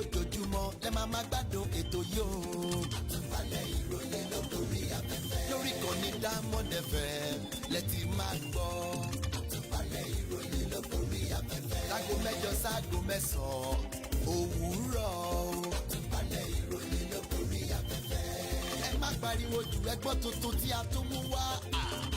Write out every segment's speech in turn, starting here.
lójoojúmọ́ lẹ máa gbádùn ètò yìí o. Àtúpalẹ̀ ìròyìn lórí afẹ́fẹ́. lórí ìkànnì Diamond FM lẹ ti máa gbọ́. Àtúpalẹ̀ ìròyìn lórí afẹ́fẹ́. láago 7 sáago 9 òwúrọ̀ o. Àtúpalẹ̀ ìròyìn lórí afẹ́fẹ́. ẹ má pariwo jù, ẹ gbọ́ tuntun tí a tún mú wá.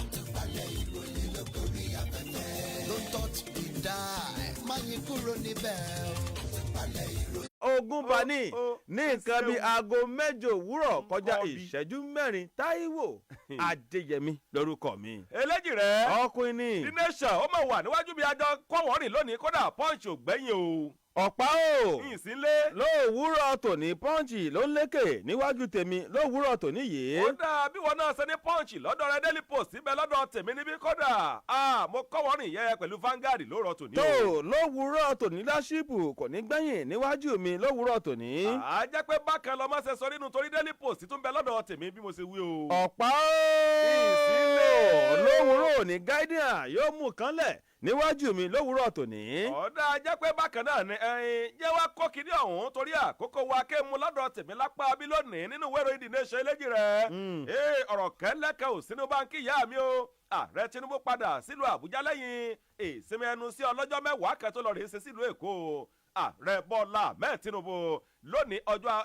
Àtúpalẹ̀ ìròyìn lórí afẹ́fẹ́. Don't touch the dial, má yín kúrò níbẹ̀ o. Àtúpalẹ̀ ìròyìn. ogun bani ní nǹkan bíi aago 8 òwúrọ̀ kọjá ìṣẹ́jú 4 Táíwò Adéyẹmí lórúkọ mi. eléjì rẹ̀ ọkùnrin ni. The Nation ó mọ̀ wà níwájú bí ajọ kọ́wọ́n rìn lónìí kódà Punch ò gbẹ́yìn o. ọ̀pá o ìsínlé. lówùúrọ̀ tòní Punch ló ń lékè níwájú tèmi lówùúrọ̀ tòní yìí. ó dáa bí wọn náà ṣe ní Punch lọ́dọ̀ rẹ Daily Post síbẹ̀ lọ́dọ̀ tèmi níbí kódà mo kọ́wọ́n rìn yẹ pẹ̀lú Vanguard lóòrọ̀ tòní o. tó lówùúrọ̀ tòní láṣìbù kò ní gbẹ̀yìn níwájú mi lówùúrọ̀ tòní. a jẹ́ pé bákan lọ́mọ ṣe sọ nínú torí Daily Post tún bẹ lọ́dọ̀ tèmi bí mo ṣe wí o. ọ̀pá o lówùúrọ̀ ní Guardian yóò mú kánlẹ̀ níwájú mi lówùúrọ̀ tòní. ọ̀dà jẹ́ pé bákan náà ni jẹ́ wá kó kiri ọ̀hún torí àkókò wa ké mu lọ́dọ̀ tèmi lápá bí lónìí nínú ìwé ìròyìn The Nation eléjì rẹ̀. ọ̀rọ̀ kẹ́lẹ́kẹ́ ò sínú báńkì ìyá mi o. ààrẹ Tinubu padà sílùú Àbújá lẹ́yìn ìsinmi ẹnu sí ọlọ́jọ́ mẹ́wàá kẹ́tọ́ lọ́ọ́ rèé ṣe sílùú Èkó. ààrẹ Bọ́lá Ahmed Tinubu lónìí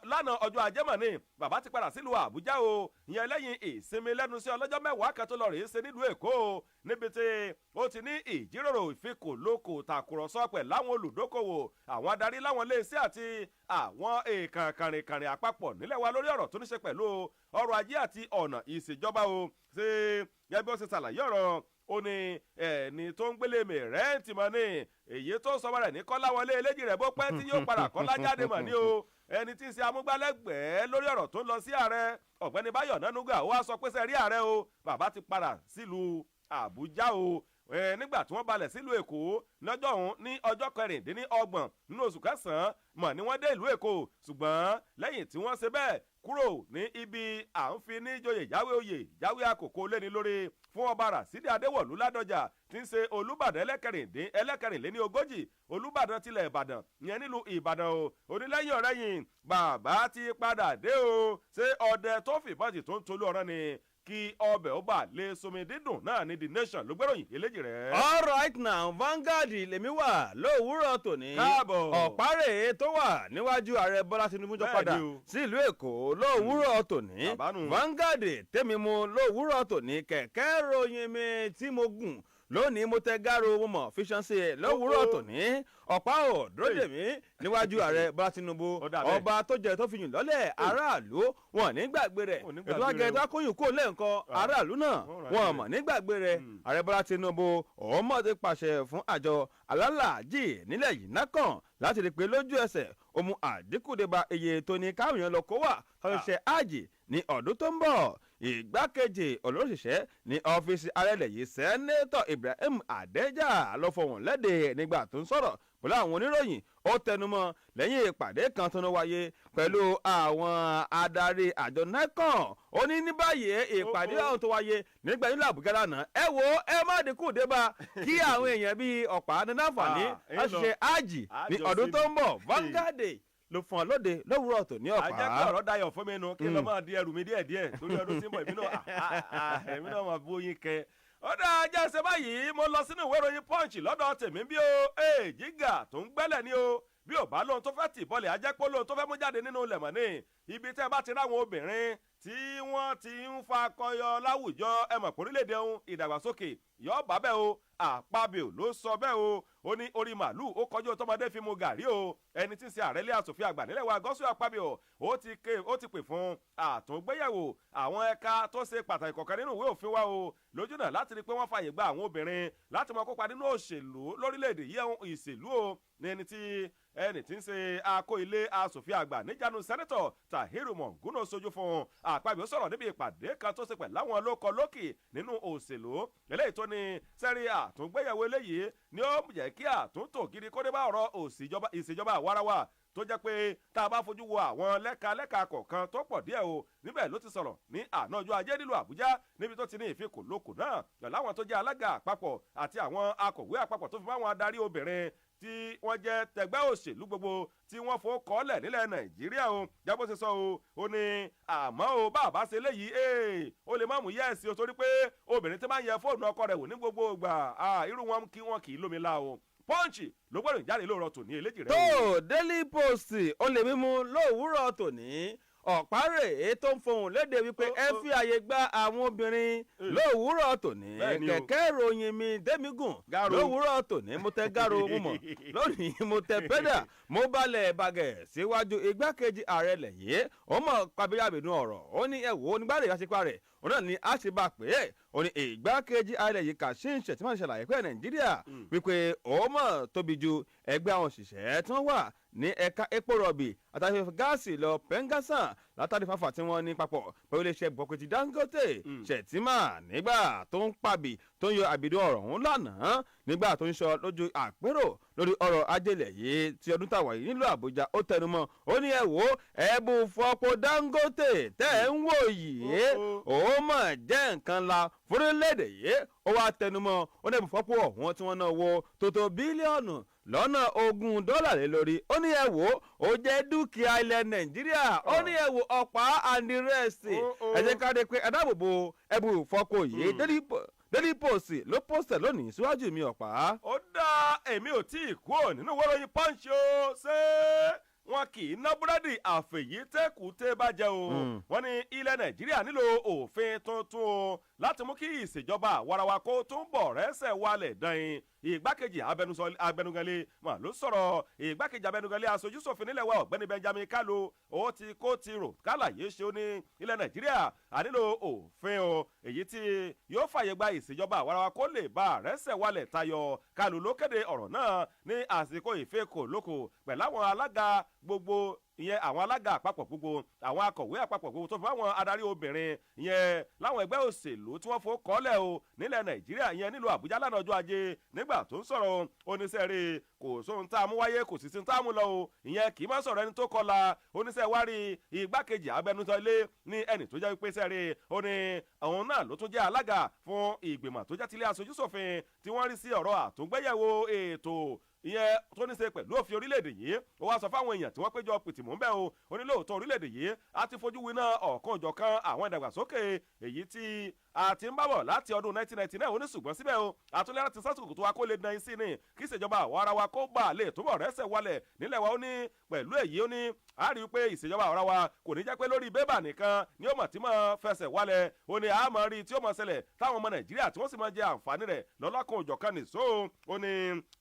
lánàá ọjọ́ ajé mọ̀ ni bàbá ti padà sílùú Àbújá o ìyẹn lẹ́yìn ìsinmi lẹ́nu sí ọlọ́jọ́ mẹ́wàá kẹ́tọ́ lọ́ọ́ rèé ṣe nílùú Èkó níbi tí ó ti ní ìjíròrò ìfikùnlukùn tàkùrọ̀sọ pẹ̀lú láwọn olùdókòwò àwọn adarí láwọn iléeṣẹ́ àti àwọn èèkàn kàrìnkàrìn àpapọ̀ nílẹ̀ wa lórí ọ̀rọ̀ tó ní ṣe pẹ̀lú ọrọ̀ ajé àti ọ̀nà ìṣèjọba o ṣe gẹ́gẹ́ bí ó ṣe ṣàlàyé ọ̀rọ̀ ó ní ẹni tó ń gbélé mi rẹ́ǹtì mọ́ ni èyí tó sọ rẹ̀ ní Kọ́láwọlé eléjì rẹ̀ bó pẹ́ tí yóò padà Kọ́lá jáde mọ̀ ní o ẹni tí ń ṣe amúgbálẹ́gbẹ̀ẹ́ lórí ọ̀rọ̀ tó ń lọ sí ààrẹ ọ̀gbẹ́ni Báyọ̀ Nánúgà ó wá sọ pé sẹ́rí ààrẹ o bàbá ti padà sílùú Àbújá o nígbà tí wọ́n balẹ̀ sílùú Èkó lọ́jọ́ ọ̀hún ní ọjọ́ 26 nínú oṣù kẹsàn-án mọ̀ ni wọ́n dé ìlú Èkó ṣùgbọ́n lẹ́yìn tí wọ́n ṣe bẹ́ẹ̀ kúrò ní ibi à ń fi ní joyè jáwé oyè jáwé àkókò léni lórí fún ọba Ràsídì Adéwọ̀lú Ládọjà tí ń ṣe Olúbàdàn ẹlẹ́kẹrìnléní ogójì Olúbàdàn tilẹ̀ Ìbàdàn ìyẹn nílùú Ìbàdàn o onílẹ́yìn ọ̀rẹ́yìn bàbá ti padà dé o ṣé ọdẹ tó fìbọn jì tó ń tolú ọ̀rán ni kí ọbẹ̀ ó bà lè somi dídùn náà ní The Nation ló gbẹ́ròyìn eléjì rẹ̀. all right now Vanguard lèmi wà lówùúrọ̀ tòní. káàbọ̀ ọ̀párẹ̀ tó wà níwájú ààrẹ Bọ́lá Tinubu jọ padà sí ìlú Èkó lówùúrọ̀ tòní. Vanguard tèmi mu lówùúrọ̀ tòní kẹ̀kẹ́ ròyìn mi tí mo gùn lónìí mo tẹ gáàrò mo mọ̀ fíṣánṣe lówùúrọ̀ tòní ọ̀pá ò dúró dè mí níwájú ààrẹ Bọ́lá Tinubu ọba tó jẹ tó fi yìn lọ́lẹ̀ aráàlú wọn ní gbàgbé rẹ̀ ètò àgẹ̀ tó akóyún kó lẹ́ǹkan aráàlú náà wọn mọ̀ ní gbàgbé rẹ̀ ààrẹ Bọ́lá Tinubu ọmọ ti pàṣẹ fún àjọ alálàájì nílẹ̀ yìí nákàn láti rí i pé lójú ẹsẹ̀ ó mú àdínkù dé bá iye tó ní káwọn èèyàn lọ kó wà ọ̀ṣẹ̀ àjì ní ọdún tó ń bọ̀ ìgbákejì olóṣìṣẹ́ ní ọ́fíìsì ààrẹ yìí sẹ́nẹ́tọ̀ Ibrahim Adéjà ló fọwọ́n lédè nígbà tó ń sọ̀rọ̀ pẹ̀lú àwọn oníròyìn ó tẹnumọ́ lẹ́yìn ìpàdé kan tó ń wáyé pẹ̀lú àwọn adarí àjọ NECON ó ní báyìí ìpàdé àwọn tó wáyé nígbà nílò Àbújá lánàá ẹ wo ẹ má dínkù dé bá kí àwọn èèyàn bíi ọ̀pá nínú àǹfààní láṣìṣe àjì ní ọdún tó ń bọ̀ Vanguard ló fún ọ lóde lówùúrọ̀ tó ní ọ̀pá. àjẹpẹ́ ọ̀rọ̀ dayọ̀ fún mi nu kí ló máa di ẹrù mi díẹ̀díẹ̀ torí ọdún tí ń bọ̀ èmi náà máa bóyin kẹ. ó dáa jẹ́ ṣe báyìí mo lọ sínú ìwé ìròyìn Punch lọ́dọ̀ tèmi bí o jígà tó ń gbẹ́lẹ̀ ni o bí ò bá lóhun tó fẹ́ tì bọ́lẹ̀ ajẹ́pọ̀ lóhun tó fẹ́ mú jáde nínú ilẹ̀ mọ̀ ní ibi tẹ́ bá ti ráwọn obìnrin tí wọ́n ti ń fa kọyọ láwùjọ ẹmọ̀ orílẹ̀-èdè ohun ìdàgbàsókè yọ bàbẹ́ o Àpábíò ló sọ bẹ́ẹ̀ o ó ní orí màálù ó kọjú tọmọdé fi mu gàrí o ẹni tí ń ṣe ààrẹ ilé asòfin àgbà nílẹ̀ wa Godswill Àpábíò ó ti pè fún àtúngbéyẹ̀wò àwọn ẹ̀ka tó ṣe pàtàkì kọ̀ọ̀kan nínú ìwé òfin wa o lójú náà láti rí i pé wọ́n fààyè gba àwọn obìnrin láti máa kópa nínú òṣèlú lórílẹ̀‐èdè yìí ìṣèlú o ní ẹni tí ń ṣe akó ilé asòfin àgbà níjànú sẹ́nẹ́tọ̀ Tahiru Mọ̀ngúnà sojú fún Àpábíò sọ̀rọ̀ níbi ìpàdé kan tó ṣe pẹ̀lú àwọn olóko lókè nínú òṣèlú eléyìí tó ní sẹ́rí àtúngbéyẹ̀wò eléyìí ni ó jẹ́ kí àtúntò gidi kó dé bá ọ̀rọ̀ ìṣèjọba àwarawa tó jẹ́ pé tá a bá fojú wo àwọn lẹ́ka kọ̀ọ̀kan tó pọ̀ díẹ̀ o níbẹ̀ ló ti sọ̀rọ̀ ní àná ọjọ́ ajé nílùú Àbújá níbi tó ti ní ìfikùnlukùn náà pẹ̀lú àwọn tó jẹ́ alága àpapọ̀ àti àwọn akọ̀wé àpapọ̀ tó fi máa wọn adarí obìnrin tí wọ́n jẹ́ tẹgbẹ́ òṣèlú gbogbo tí wọ́n fò kọ́lẹ̀ nílẹ̀ Nàìjíríà o jábọ̀ ṣe sọ ó ní àmọ́ o bàbá ṣe léyìí ó lè má mú yẹ́ẹ̀sì o torí pé obìnrin tí máa ń yẹ fóònù ọkọ rẹ̀ wò ní gbogbo ìgbà irú wọn kì í lómi la o Punch ló gbọ́dọ̀ jáde lóòrọ̀ tòní eléjì rẹ̀. tó Daily Post ó lè mímú lówùúrọ̀ tòní ọ̀párẹ̀ tó ń fohùn léde wípé ẹ fi àyè gba àwọn obìnrin lówùúrọ̀ tòní kẹ̀kẹ́ ìròyìn mi dẹ́mígùn lówùúrọ̀ tòní mo tẹ gáro mo mọ̀ lónìí mo tẹ pẹ́dà mo balẹ̀ bàgẹ̀ síwájú igbákejì ààrẹ lẹ̀yẹ́ ó mọ̀ pàbíyàbìnú ọ̀rọ̀ ó ní ẹ̀wò onígbàdé ìyàsípa rẹ̀ òun náà ni a ṣe bá pé ó ní ìgbákejì ààrẹ yìí Kashim Shettima ṣàlàyé pé Nàìjíríà wípé ó mọ̀ tóbi ju ẹgbẹ́ àwọn òṣìṣẹ́ tí wọ́n wà ní ẹ̀ka epo rọ̀bì àtàfẹ́fẹ́ gáàsì lọ pẹ́ńgásàn látàrí fáfà tí wọ́n ní papọ̀ pẹ̀lú iléeṣẹ́ bọ́kẹ́tì Dangote Shettima nígbà tó ń pàbí tó ń yọ àbìdó ọ̀rọ̀ ọ̀hún lánàá nígbà tó ń sọ lójú àpérò lórí ọ̀rọ̀ ajẹ́lẹ̀ yìí tí ọdún tàwa yìí nílùú Àbújá ó tẹnumọ́ ó ní ẹ wò ẹ̀bù fọ́pọ̀ Dangote tẹ́ ń wò yìí ó mọ̀ jẹ́ nǹkan la fúrílẹ̀-èdè yìí ó wá tẹnumọ́ ó ní ẹ̀bù fọ́pọ̀ ọ̀hún tí wọ́n náà wo tó bílíọ̀nù lọ́nà $20 lé lórí ó ní ẹ wò ó jẹ́ dúkìá ilẹ̀ Nàìjíríà ó ní ẹ wò ọ̀pá ànírẹ́sì ẹ jẹ́ ká dé pé ẹ dáàbòbò ẹ̀bù fọ́pọ̀ yìí Daily Post ló pọ́sẹ̀ lónìí síwájú mi ọ̀pá. ó dá èmi ò tí ì kú ò nínú wọ́rọ̀yìn Punch o ṣé wọn kì í ná búrẹ́dì àfẹ̀yí tẹ́kùtẹ́ bá jẹ́ o wọ́n ní ilẹ̀ Nàìjíríà nílò òfin tuntun o láti mú kí ìṣèjọba àwarawa kó túnbọ̀ rẹ́sẹ̀ wálẹ̀ dán-in ìgbákejì abẹnuganlé mà ló sọ̀rọ̀ ìgbákejì abẹnuganlé aṣojúṣòfin nílẹ̀ wa ọ̀gbẹ́ni Benjamin Kalu ó ti kó ti rò kálàyé ṣe ó ní ilẹ̀ Nàìjíríà a nílò òfin o èyí tí yóò fàyè gba ìṣèjọba àwarawa kó lè bá rẹ́sẹ̀ wálẹ̀ tayọ Kalu ló kéde ọ̀rọ̀ náà ní àsìkò ìfẹ́kọ̀lókò pẹ̀lú àwọn alága gbogbo ìyẹn àwọn alága àpapọ̀ gbogbo àwọn akọ̀wé àpapọ̀ gbogbo tó fi àwọn adarí obìnrin ìyẹn láwọn ẹgbẹ́ òṣèlú tí wọ́n fò kọ́lẹ̀ o nílẹ̀ Nàìjíríà ìyẹn nílùú Àbújá lánàá ọjọ́ Ajé nígbà tó ń sọ̀rọ̀ oníṣẹ́rẹ́ kò sóhun tá a mú wáyé kò sì sí tá a mú lọ o ìyẹn kì í má sọ̀rọ̀ ẹni tó kọlà oníṣẹ́ wárí igbákejì abẹnusọlé ní ẹni tó jẹ́ wípé sẹ́rẹ́ ó ní àwọn náà ló tún jẹ́ alága fún ìgbìmọ̀ tó jẹ́ tilé aṣojúṣòfin tí wọ́n rí sí ọ̀rọ̀ àtúngbéyẹ̀wò ètò ìyẹn tó ní ṣe pẹ̀lú òfin orílẹ̀-èdè yìí ó wá sọ fáwọn èèyàn tí wọ́n péjọ pìtìmù ń bẹ̀ o onílòótọ́ orílẹ̀-èdè yìí a ti fojú winá ọ̀kan òjọ̀kan àwọn ìdàgbàsókè èyí tí a ti ń bábọ̀ láti ọdún 1999 ó ní ṣùgbọ́n síbẹ̀ o àtúnlẹ̀ láti sásìkò tó wá kó lè dán sí ni kí ìṣèjọba àwa ara wa kó gbà lè túbọ̀ rẹ́sẹ̀ wálẹ̀ nílẹ̀ wa ó ní pẹ̀lú èyí ó ní a rí i pé ìṣèjọba àwa ara wa kò ní jẹ́ pé lórí bébà nìkan ni ó mọ̀ tí mọ̀ fẹsẹ̀ wálẹ̀ ó ní àmọ́ rí tí ó mọ̀ ṣẹlẹ̀ táwọn ọmọ Nàìjíríà tí wọ́n sì máa jẹ àǹfààní rẹ̀ lọ́lọ́kan òjọ̀kan nìṣó ó ní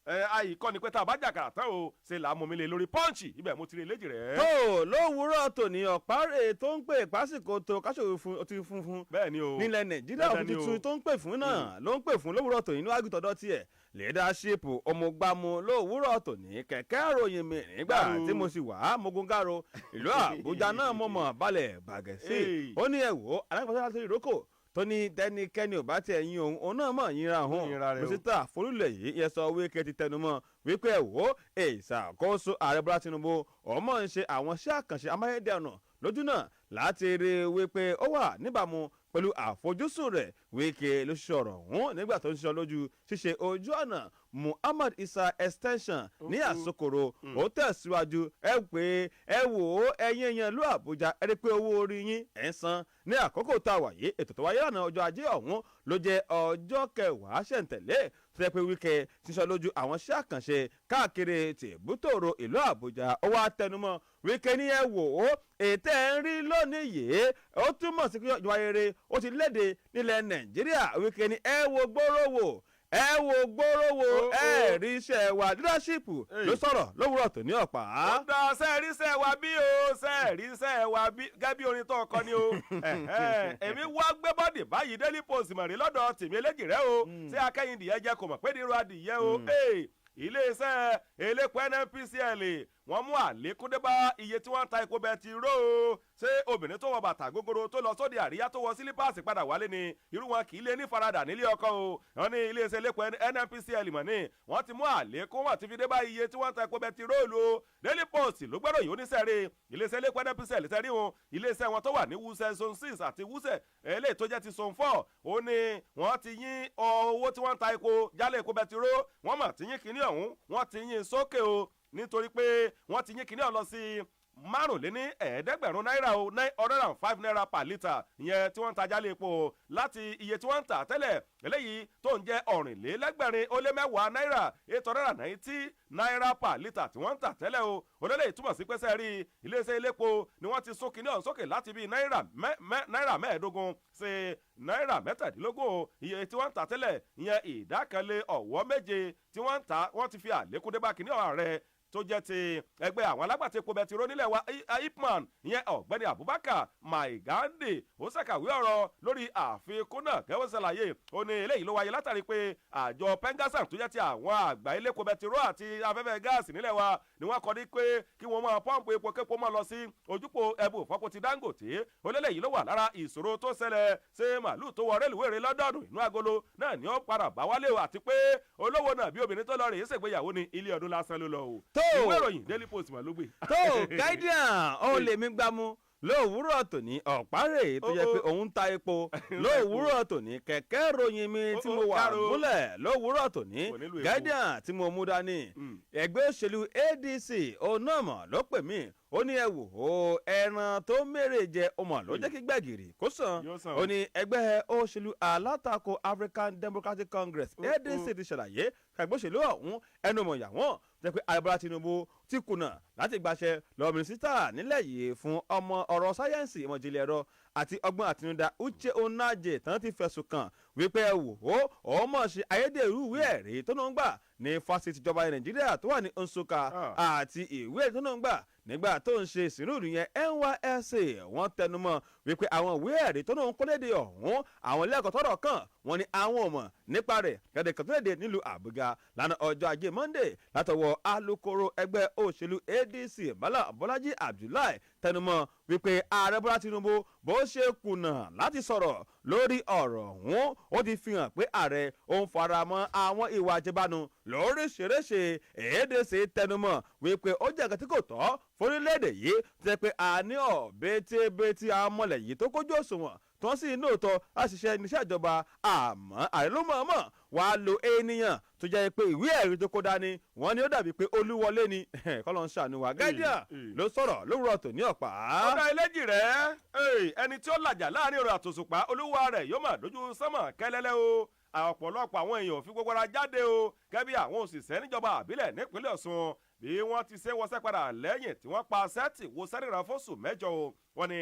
àyíkọ́ ni pé tá a bá jàkàrà tán o ṣe là á mú mi lé lórí Punch ibẹ̀ mo ti rí eléjì rẹ̀. tó lówùúrọ̀ tòní ọ̀párẹ̀ tó ń pè pásìkò tó káṣòwò ti funfun nílẹ̀ Nàìjíríà òfin tuntun tó ń pè fún náà ló ń pè fún lówùúrọ̀ tòní ní àgùntọ̀dọ̀ tiẹ̀ leadership ọmọgbàmù lówùúrọ̀ tòní kẹ̀kẹ́ ìròyìn mi nígbà tí mo sì wà mogungaro ìlú Àbújá náà mo mọ̀ balẹ̀ bàgẹ́ sí ó ní ẹ̀wò alákòóso láti ìrókò tó ní tẹnikẹ́ni ò bá tiẹ̀ yin òun náà mọ̀ yínra òun mísítà Folúlẹ̀ yìí yẹ sọ Wike ti tẹnumọ́ wípé ẹ̀wò ìṣàkóso ààrẹ Bọ́lá Tinubu ọmọ ń ṣe àwọn iṣẹ́ àkànṣe amáyédẹrùn lójú náà láti rí i wípé ó wà níbàámu pẹ̀lú àfojúsùn rẹ̀ Wike ló sọ̀rọ̀ ọ̀hún nígbà tó ń sọ lójú ṣíṣe ojú ọ̀nà Muhammad Isa extension ní Àsokoro ó tẹ̀síwájú ẹ pé ẹ wò ó ẹ̀yin èèyàn ìlú Àbújá ẹ rí pé owó orí yín ẹ̀ ń san ní àkókò tá a wà yìí ètò tó wáyé lánàá ọjọ́ Ajé ọ̀hún ló jẹ́ ọjọ́ kẹwàá ṣẹ̀ǹtẹ̀lé tó yẹ pé Wike ti sọ lójú àwọn iṣẹ́ àkànṣe káàkiri tìbútòrò ìlú Àbújá ó wá tẹnumọ́ Wike ní ẹ wò ó ètò ẹ̀ ń rí lónìí yìí ó túmọ̀ sí pé ìjọba rere ó ti léde nílẹ̀ Nàìjíríà Wike ní ẹ wo gbóró wò ẹ wo gbóró wo ẹ rí iṣẹ́ wa leadership ló sọ̀rọ̀ lówùúrọ̀ tó ní ọ̀pá. ó dá sẹ́ẹ̀rí iṣẹ́ wa bí o sẹ́ẹ̀rí iṣẹ́ wa bí gẹ́gẹ́ bí orin tó kọ ni o èmi wá gbé bọ́dì báyìí Daily Post mọ̀rí lọ́dọ̀ tèmi eléjì rẹ o ṣé akẹ́yìndìyẹ jẹ́ kò mọ̀ pé nírú adìyẹ o iléeṣẹ́ elépo NNPCL wọ́n mú àlékún dé bá iye tí wọ́n ń ta epo bẹtiró. Ṣé obìnrin tó wọ bàtà gogoro tó lọ sóde àríyá tó wọ sílípàsì padà wálé ni irú wọn kì í lé ní faradà nílé ọkọ o. Wọ́n ní iléeṣẹ́ elépo NNPCL mọ̀ ní wọ́n ti mú àlékún wọ́n ti fi dé bá iye tí wọ́n ń ta epo bẹtiróòlù o. Daily Post ló gbọ́dọ̀ yìí oníṣẹ́rẹ́ iléeṣẹ́ elépo NNPCL tẹ́rí wọn iléeṣẹ́ wọn tó wà ní Wuse zone 6 àti Wuse eléyìí tó jẹ́ ti zone 4 ó ní wọ́n ti yín owó tí wọ́n ń ta epo jálẹ̀ epo bẹtiró wọ́n mà ti yín kinní ọ̀hún wọ́n ti yín sókè o nítorí pé wọ́n ti yín kinní ọ̀hún lọ sí $500 o $905 per litre ìyẹn tí wọ́n ń ta jálẹ̀ epo láti iye tí wọ́n ń tà tẹ́lẹ̀ eléyìí tó ń jẹ́ $410 $890 per litre tí wọ́n ń tà tẹ́lẹ̀ o olólè túmọ̀ sí pé sẹ́ẹ̀rí iléeṣẹ́ elépo ni wọ́n ti sún kinní ọ̀hún sókè láti bíi náírà mẹ́ẹ̀ẹ́dógún sí náírà mẹ́tàdínlógún iye tí wọ́n ń tà tẹ́lẹ̀ ìyẹn ìdákanlé ọ̀wọ́ méje tí wọ́n ń tà wọ́n ti fi àlékún dé bá kinní ọ̀hún rẹ̀ tó jẹ́ ti ẹgbẹ́ àwọn alágbàtà epo bẹtiró nílẹ̀ wa ipman ìyẹn ọ̀gbẹ́ni Abubakar Maigande ó ṣàkàwé ọ̀rọ̀ lórí àfikún náà kẹ́wọ́n ṣàlàyé ó ní eléyìí ló wáyé látàrí pé àjọ pengasam tó jẹ́ ti àwọn àgbà ilé epo bẹtiró àti afẹ́fẹ́ gáàsì nílẹ̀ wa ni wọ́n kọ́ ní pé kí wọ́n máa pọ́ǹpù epo képo máa lọ sí ojúpò ẹbù fọ́pọ̀ ti Dangote ó lélẹ́yìí ló wà lára ìṣòro tó ṣẹlẹ̀ ṣé màálù tó wọ rélùwéèrè lọ́dọọdún inú agolo náà ni ó padà bá wálé o àti pé olówó náà bí obìnrin tó lọ rèé ṣègbéyàwó ní ilé ọdún lásán ló lọ o. Ìwé ìròyìn Daily Post mà ló gbé. tó Guardian ó lè mí gbámú lówùúrọ̀ tòní ọ̀párẹ̀ tó yẹ pé òun ta epo lówùúrọ̀ tòní kẹ̀kẹ́ ròyìn mi tí mo wà gúnlẹ̀ lówùúrọ̀ tòní Guardian tí mo mú dání ẹgbẹ́ òṣèlú ADC onáàmọ̀ ló pè mí ó ní ẹ wò ó ẹran tó mèrè jẹ ọmọ ló jẹ́ kí gbẹ̀gìrì kó sàn ó ní ẹgbẹ́ òṣèlú alátakò African Democratic Congress ADC ti ṣàlàyé ẹgbẹ́ òṣèlú ọ̀hún ẹnu mọ̀ yà wọ́n jẹ́ pé Bọ́lá Tinubu ti kùnà láti gbàṣẹ lọ mínísítà nílẹ̀ yìí fún ọmọ ọ̀rọ̀ sáyẹ́ǹsì ìmọ̀jìnlẹ̀ ẹ̀rọ àti ọgbọ́n àtinúdá Uche Onaje tán ti fẹ̀sùn kàn wípé ẹ wò ó mọ̀ ṣe ayédèrú ìwé ẹ̀rí tó náà ń gbà ní fásitì ìjọba Nàìjíríà tó wà ní Nsukka àti ìwé ẹ̀rí tó náà ń gbà nígbà tó ń ṣe ìsìnrúdù yẹn NYSC wọ́n tẹnumọ́ wípé àwọn ìwé ẹ̀rí tó náà ń kọ́lédè ọ̀hún àwọn ilé ẹ̀kọ́ tọ́rọ̀ kàn wọ́n ní àwọn ò mọ̀ nípa rẹ̀ gẹ́gẹ́ kan tó léde nílùú Àbújá lánàá ọjọ́ Ajé Monday látọwọ́ alukoro ẹgbẹ́ òṣèlú ADC Bọ́lájí Abdullahi tẹnumọ́ wípé ààrẹ Bọ́lá Tinubu bó ṣe kùnà láti sọ̀rọ̀ lórí ọ̀rọ̀ ọ̀hún ó ti fi hàn pé ààrẹ ó ń fara mọ́ àwọn ìwà àjẹbánu lóríṣiríṣi ADC tẹnumọ́ wípé ó jẹ́ nǹkan tí kò tọ́ fórílẹ̀-èdè yìí tó jẹ́ pé a ní ọ̀bẹ́tẹ́bẹ́tẹ́ amọ̀lẹ̀ yìí tó kójú òṣùwọ̀n tó ń sì inú òótọ́ àṣìṣe níṣẹ́ ìjọba àmọ́ ààrẹ ló mọ̀ọ́mọ̀ wàá lo ènìyàn tó jẹ́ pé ìwé ẹ̀rí tó kó dání wọ́n ní ó dàbí pé olúwọlé ni kọ́lọ́ ń ṣàánú wa Guardian ló sọ̀rọ̀ lówùrọ̀ tòní ọ̀pá. ọ̀dà ẹlẹ́jì rẹ̀ ẹni tí ó làjà láàrin ọ̀rọ̀ àtòṣùpá olúwa rẹ̀ yóò máa dojú sánmọ̀ kẹ́lẹ́lẹ́ o ọ̀pọ̀lọpọ̀ àwọn èèyàn fi gbogbo ara jáde o gẹ́gẹ́ bí àwọn òṣìṣẹ́ níjọba àbílẹ̀ nípínlẹ̀ Ọ̀ṣun bí wọ́n ti ṣe wọṣẹ́ padà lẹ́yìn tí wọ́n pa sẹ́ẹ̀tì wo sẹ́rìnrán fóṣù mẹ́jọ o wọ́n ní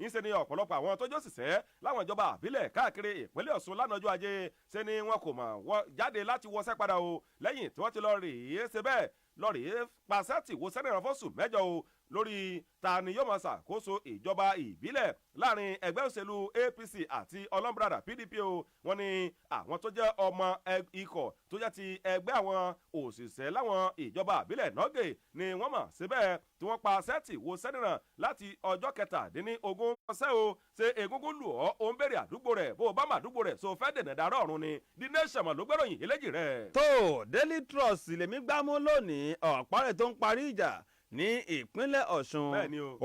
ńṣe ni ọ̀pọ̀lọpọ̀ àwọn tó jẹ́ òṣìṣẹ́ láwọn ìjọba àbílẹ̀ káàkiri ìpínlẹ̀ Ọ̀ṣun lánàá ọjọ́ Ajé ṣe ni wọn kò mọ̀ jáde láti wọṣẹ́ padà o lẹ́yìn tí wọ́n ti lọ rèé ṣe bẹ́ẹ̀ lọ rèé pa sẹ́ẹ̀tì wo sẹ́rìnrán fóṣù mẹ́jọ o lórí ta ni yóò máa ṣàkóso ìjọba ìbílẹ̀ láàrin ẹgbẹ́ òṣèlú APC àti ọlọ́mbrada PDP o wọ́n ní àwọn tó jẹ́ ọmọ ikọ̀ tó jẹ́ ti ẹgbẹ́ àwọn òṣìṣẹ́ láwọn ìjọba ìbílẹ̀ nọ́gẹ̀ ni wọ́n mọ̀ síbẹ̀ tí wọ́n pa sẹ́ẹ̀tì wo sẹ́nìràn láti ọjọ́ 17 ọ̀sẹ̀ o ṣe egungun lù ọ́ òun béèrè àdúgbò rẹ̀ bó o bá mà àdúgbò rẹ̀ so fẹ́ dènà darọ́ ọ̀run ni The Nation ló gbẹ́ròyìn eléjì rẹ̀. tó Daily Trust lèmi gbámú lónìí ọ̀pá rẹ̀ tó ń parí ìjà ní ìpínlẹ̀ Ọ̀ṣun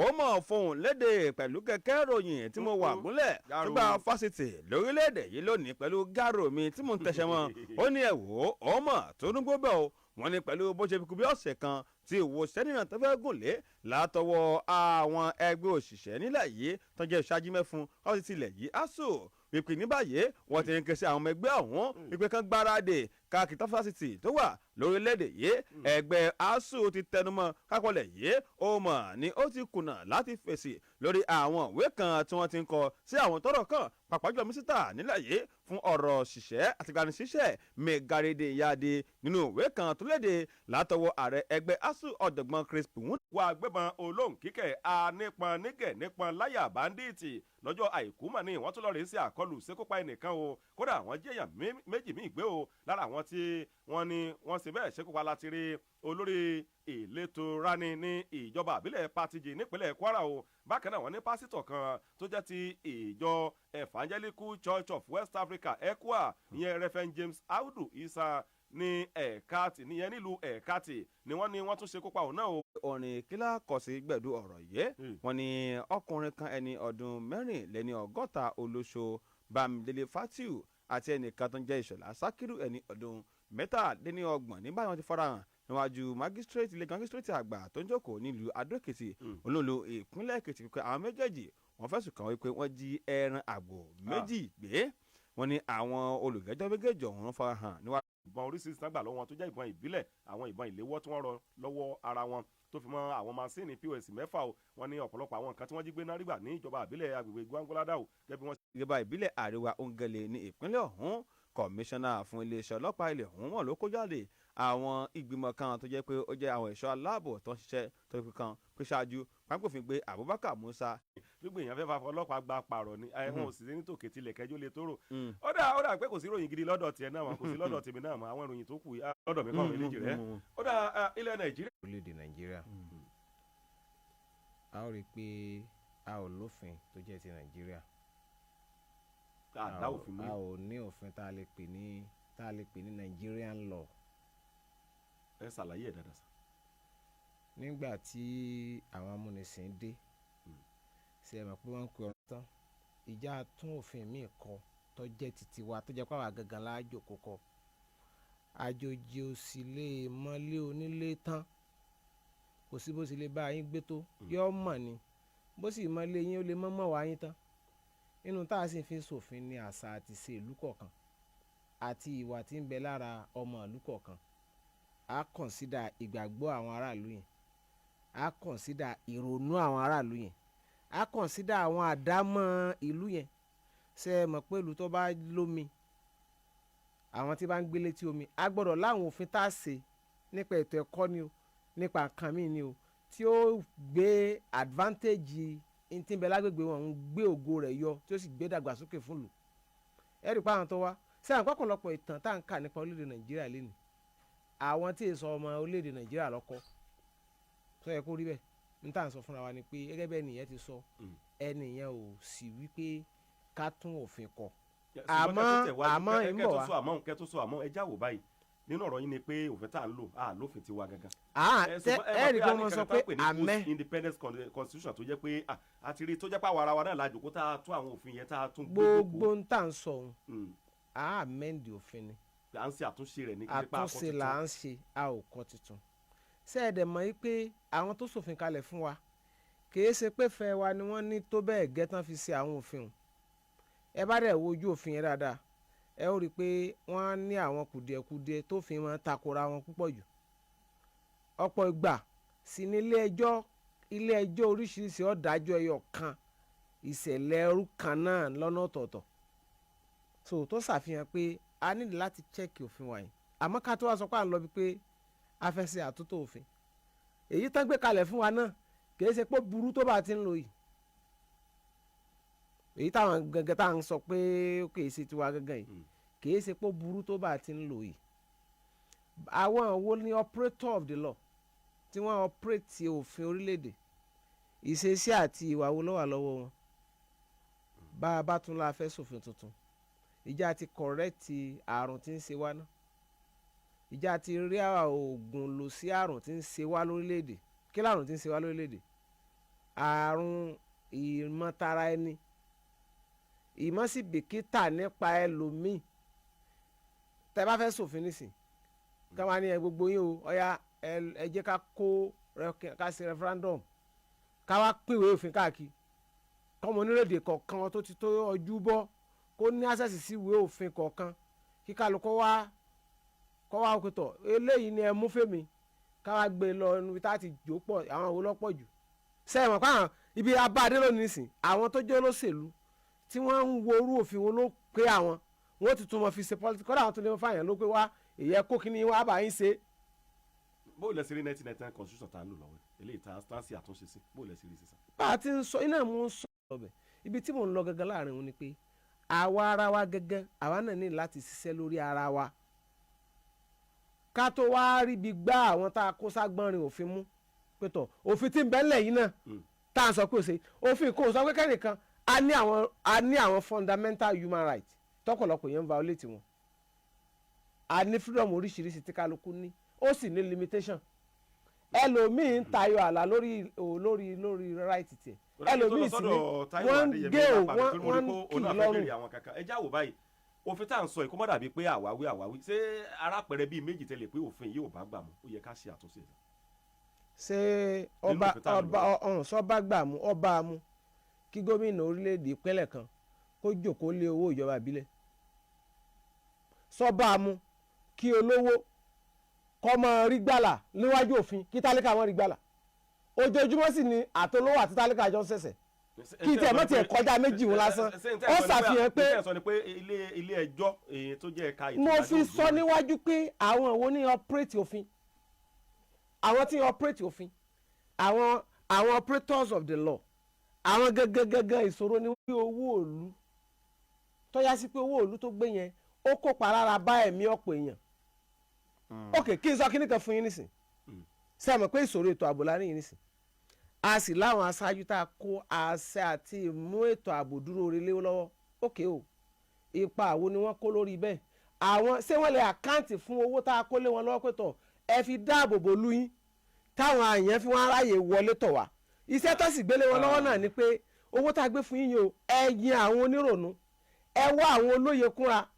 ó mọ̀ fohùn léde pẹ̀lú kẹ̀kẹ́ ròyìn tí mo wà gúnlẹ̀ nígbà fásitì lórílẹ̀‐èdè yìí lónìí pẹ̀lú gárò mi tí mo ń tẹ̀sẹ̀ mọ́ ó ní ẹ̀ wò ó mọ̀ tó ń gbóbẹ̀ o wọ́n ní pẹ̀lú bó ṣe fi kú bí ọ̀sẹ̀ kan tí ìwò sẹ́nìyàn tó fẹ́ gùn lé látọwọ́ àwọn ẹgbẹ́ òṣìṣẹ́ nílẹ̀ yìí tó jẹ́ ìṣáájú mẹ́fun fásitì ilẹ̀ yìí ASUU wípé ní báyìí wọ́n ti ń ké sí àwọn ọmọ ẹgbẹ́ ọ̀hún wípé kán gbáradì káàkiri fásitì tó wà lórílẹ̀‐èdè yìí ẹgbẹ́ ASUU ti tẹnumọ́ kápọ̀lẹ̀ yìí ó mọ̀ ni ó ti kùnà láti fèsì lórí àwọn ìwé kan tí wọ́n ti ń kọ sí àwọn tọ́rọ̀ kàn pàápàá jùlọ mínísítà nílẹ̀ yìí fún ọ̀rọ̀ ṣiṣẹ́ àti gbanisíṣẹ́ Megarede Yade nínú ìwé kan tó léde látọwọ́ ààrẹ ẹgbẹ́ ASUU ọ̀jọ̀gbọ́n Chris Puwun. wà gbẹ́bọn olóhùn kíkẹ́ anípọn nígẹ̀ nípọn láyà báńdíìtì lọ́jọ́ àìkú mọ̀ ni wọ́n tún lọ rèé sí àkọlù ṣekúpa ẹnìkan o kódà àwọn jẹ́yàn méjì míì gbé o lára àwọn àwọn tí wọ́n ní wọ́n sì bẹ́ẹ̀ ṣekúpa láti rí olórí ìletò rani ní ìjọba àbílẹ̀ Patigi nípínlẹ̀ Kwara o. Bákan náà wọ́n ní pásítọ̀ kan tó jẹ́ ti ìjọ Evangelical Church of West Africa ECWA ìyẹn Reverend James Audu Isa ní Ẹ̀kátì níyẹn nílùú Ẹ̀kátì ni wọ́n ní wọ́n tún ṣekúpa òun náà o. Orin kílá kọ̀ sí gbẹ̀dú ọ̀rọ̀ yìí wọ́n ní ọkùnrin kan ẹni ọdún mẹ́rìnléní ọgọ́ta olóṣò Bámidélé Fatiu àti ẹnìkan tó ń jẹ́ Ìṣọ̀lá Sákírù ẹni ọdún mẹ́tàléníọgbọ̀n ní báyìí wọ́n ti farahàn níwájú mágísírèètì ilé mágísírèètì àgbà tó ń jókòó nílùú Adó-Èkìtì olóńlò ìpínlẹ̀ Èkìtì pé àwọn méjèèjì wọ́n fẹ̀sùn kàn wípé wọ́n jí ẹran àgbò méjì gbé. Wọ́n ní àwọn olùgbẹ́jọ́ méjèèjì ọ̀hún farahàn níwájú. Ìbọn oríṣiríṣi náà gbà lọ́wọ́ wọn tó jẹ́ ìbọn ìbílẹ̀ àwọn ìbọn ìléwọ́ tí wọ́n rọ lọ́wọ́ ara wọn tó fi mọ́ àwọn masíìnì POS 6 o. Wọ́n ní ọ̀pọ̀lọpọ̀ àwọn nǹkan tí wọ́n jí gbé náà rí gbà ní ìjọba àbílẹ̀ agbègbè Gwangolada o gẹ́gẹ́ bí wọ́n ṣe. ìjọba ìbílẹ̀ àríwá Òǹgẹ̀lẹ̀ ní ìpínlẹ̀ ọ̀hún kọmíṣánná fún iléeṣẹ́ ọlọ́pàá ilẹ̀ ọ̀hún wọn ló kó jáde àwọn ìgbìmọ̀ kan tó jẹ́ pé ó jẹ́ àwọn ẹ̀ṣọ́ aláàbò tó ń ṣiṣẹ́ tó fi kan pé ṣáájú pápófin gbé Abubakar Musa. gbígbé èèyàn fẹ́ fa ọlọ́pàá gba pààrọ̀ ni wọn ò sì ní tòkè tilẹ̀ kẹjọ́ lè tóró. ó dà pé kò sí ìròyìn gidi lọ́dọ̀ tiẹ̀ náà kò sí lọ́dọ̀ tèmi náà àwọn ìròyìn tó kù lọ́dọ̀ mi kọ́ mi léjì rẹ̀. ó dà ilẹ̀ Nàìjíríà. orílẹ̀-èdè Nàìjíríà a ó rí i pé a ò lófin tó jẹ́ ti Nàìjíríà. a ò ní òfin tá a lè pè ní Nigerian law. ẹ ṣàlàyé ẹ̀ dáadáa sá. nígbà tí àwọn amúnisìn dé ṣe é mọ̀ pé wọ́n ń pe ọ̀rọ̀ tán ìjà tún òfin míì kọ tó jẹ́ títí wa tó jẹ́ pé àwa gangan láàjò kókó àjòjì ò sì lè mọ́lé onílé tán kò sí bó sì lè bá yín gbé tó yọ mọ̀ ni bó sì mọ́lé yín ó lè mọ́ wá yín tán nínú tá a sì fi ṣòfin ní àṣà àti ṣe ìlú kọ̀ọ̀kan àti ìwà tí ń bẹ lára ọmọ ìlú kọ̀ọ̀kan a kọ̀nsídà ìgbàgbọ́ àwọn aráàlú yẹn a kọ̀nsídà ìrònú àwọn aráàlú yẹn a kọ̀nsídà àwọn àdámọ́ ìlú yẹn ṣe é mọ̀ pé ìlú tó bá lómi àwọn tí bá ń gbé létí omi a gbọ́dọ̀ láwọn òfin tá a ṣe nípa ètò ẹ̀kọ́ ni o nípa nǹkan míì ni o tí ó gbé advantage tí ń bẹ lágbègbè wọn ń gbé ògo rẹ̀ yọ tí ó sì gbé dàgbàsókè fún ìlú ẹ rí i pé àwọn tó wá ṣé àwọn ọ̀pọ̀lọpọ̀ ìtàn tá à ń kà nípa orílẹ̀-èdè Nàìjíríà lénìí àwọn tí èso ọmọ orílẹ̀-èdè Nàìjíríà lọ́kọ́ sọ yẹ kó rí bẹ́ẹ̀ ní tá à ń sọ fúnra wa ni pé gẹ́gẹ́ bẹ́ẹ̀ nìyẹn ti sọ ẹnìyẹn ò sì wí pé ká tún òfin kọ àmọ́ ń bọ̀ wá. kẹ́tọ́ sọ àmọ́ ẹ jáwọ́ báyìí nínú ọ̀rọ̀ yín ni pé òfin tá à ń lò lófin ti wa gangan. ẹ rí i pé wọ́n sọ pé àmẹ́ independent constitution tó jẹ́ pé àti rí tó jẹ́ pé àwọn ara wa náà lájò kó tá a tún àwọn òfin yẹn tá a tún gbé gbogbo ń tà ń sọ òun àmẹ́ǹdì òfin ni à ń ṣe àtúnṣe rẹ̀ ní kíkẹ́ pa àkọ́ tuntun àtúnṣe là ń ṣe a ò kọ́ tuntun ṣé ẹ dẹ̀ mọ̀ yí pé àwọn tó ṣòfin kalẹ̀ fún wa kìí ṣe pé fẹ́ wa ni wọ́n ní tó bẹ́ẹ̀ gẹ́ tán fi ṣe àwọn òfin ẹ bá dẹ̀ wojú òfin yẹn dáadáa ẹ ó rí i pé wọ́n ní àwọn kùdìẹ̀kudiẹ tó fi wọn takora wọn púpọ̀ jù ọ̀pọ̀ ìgbà sí ní ilé ẹjọ́ oríṣiríṣi ọ̀dájọ́ ẹyọ kan ìṣẹ̀lẹ̀ ẹrú kan náà lọ́nà ọ̀tọ̀ọ̀tọ̀ so tó ṣàfihàn pé a nílò láti chẹ́ẹ̀kì òfin wa yìí àmọ́ ká tó wá sọ pé à ń lọ bí pé a fẹ́ ṣe àtúntò òfin èyí tán gbé kalẹ̀ fún wa náà kì í ṣe pé burú tó bá ti ń lò yìí èyí táwọn gangan tá à ń sọ pé kì í ṣe tiwa gangan yìí kì í ṣe pé burú tó bá ti ń lò yìí àwọn wo ni operator of the law tí wọ́n operate òfin orílẹ̀-èdè ìṣesí àti ìwà wo ló wà lọ́wọ́ wọn bá a bá tún la fẹ́ ṣòfin tuntun ìjà ti kọ̀rẹ́tì àrùn tí ń ṣe wá náà ìjà ti rí oògùn lò sí àrùn tí ń ṣe wá lórílẹ̀‐èdè kí làrùn tí ń ṣe wá lórílẹ̀‐èdè àrùn ìmọ̀tara ẹni ìmọ̀síbìkítà nípa ẹlòmíì tẹ́ bá fẹ́ ṣòfin nísìn ká wá ní ẹ gbogbo yín o ọ̀ya ẹ jẹ́ ká ṣe referendum ká wá pínwé òfin káàkiri kọ́mọ onílẹ̀-èdè kọ̀ọ̀kan tó ti tó ọjú bọ́ kó ní access sí ìwé òfin kọ̀ọ̀kan kí kálukọ́ wá òkútọ̀ eléyìí ni ẹ mú fèmí ká wá gbé lọ níbi tá a ti jò pọ̀ àwọn òwò lọ́pọ̀ jù sẹ́yìn pé àwọn ibi abáadé lónìí nìsín àwọn tó jẹ́ olóṣèlú tí wọ́n ń wo orú òfin wọn ló pé àwọn wọ́n ti tún wọn fi ṣe politics kọ́dà àwọn tó lè fàyàn ló pé wá èyí ẹ kó kí ni wá bá yín ṣe. bó o lẹ sí rí 1999 constitution tá a lò lọ́wọ́ eléyìí tá a ṣe àtúnṣe sí bó o lẹ sí rí sísan. bá a ti ń sọ iná mú ń sọ ọbẹ̀ ibi tí mò ń lọ gẹ́gẹ́ láàrin wọn ni pé àwa ara wa gẹ́gẹ́ àwa náà ní láti ṣiṣẹ́ lórí ara wa ká tó wá rí bí gbá àwọn tá a kó ságbọ́nrin òfin mú pé tọ̀ òfin tí ń bẹ ńlẹ̀ yìí náà tá a sọ pé ó ṣe òfin kò sọ pé kẹ́nìkan a ní àwọn fundamental human rights tọ́pọ̀lọpọ̀ yẹn ń violate wọn a ní freedom oríṣiríṣi tí kálukú ní ó sì ní limitation ẹlòmíì ń tayọ àlà lórí right tiẹ̀ ẹlòmíì sì ní wọ́n ń gé o wọ́n ń kì í lọ́rùn. ẹ já wò báyìí òfin tá à ń sọ yìí kó má dàbí pé àwáwí ṣé arápẹrẹ bíi méjì tẹ́lẹ̀ pé òfin yìí ò bá gbà mú ó yẹ ká ṣe àtúnṣe rẹ̀. ṣé ọba gbà mú ọba mú kí gómìnà orílẹ̀-èdè ìpínlẹ̀ kan kó jòkó lé owó ìjọba ìbílẹ̀ sọ́ba mú kí olówó kọ́ mọ rí gbàlà níwájú òfin kí tálíkà mọ́ rí gbàlà ojoojúmọ́ sì ni àtolówó àti tálíkà jọ ń ṣẹ̀ṣẹ̀ kí tiẹ̀ mọ́ tiẹ̀ kọjá méjì wọn lásán ó ṣàfihàn pé ilé ẹjọ́ tó jẹ́ ẹ̀ka ìtìlájú mo fi sọ níwájú pé àwọn òwò ní operate òfin àwọn tí operate òfin àwọn operators of the law àwọn gẹ́gẹ́gẹ́gẹ́ ìṣòro ni wọ́n owó òlu tó yá sí pé owó òlu tó gbé yẹn ó kópa rárá bá ẹ̀mí ọ̀pọ̀ èèyàn ok kí n sọ kíní kan fún yín nísìn ṣé ẹ mọ̀ pé ìṣòro ètò ààbò láàrin yín nísìn a sì láwọn aṣáájú tá a kó àṣẹ àti ìmú ètò ààbò dúró relé lọ́wọ́ ok o ipa àwo ni wọ́n kó lórí bẹ́ẹ̀ àwọn ṣé wọ́n lè àkáǹtì fún owó tá a kó lé wọn lọ́wọ́ pé tọ̀ ẹ fi dáàbò bò lú yín táwọn àyàn fi wọ́n aráyè wọlé tọ̀ wá iṣẹ́ tó sì gbélé wọn lọ́wọ́ náà ni pé owó tá a gbé fún yín yìí o ẹ yin àwọn onírònú ẹ wá àwọn olóye kúnra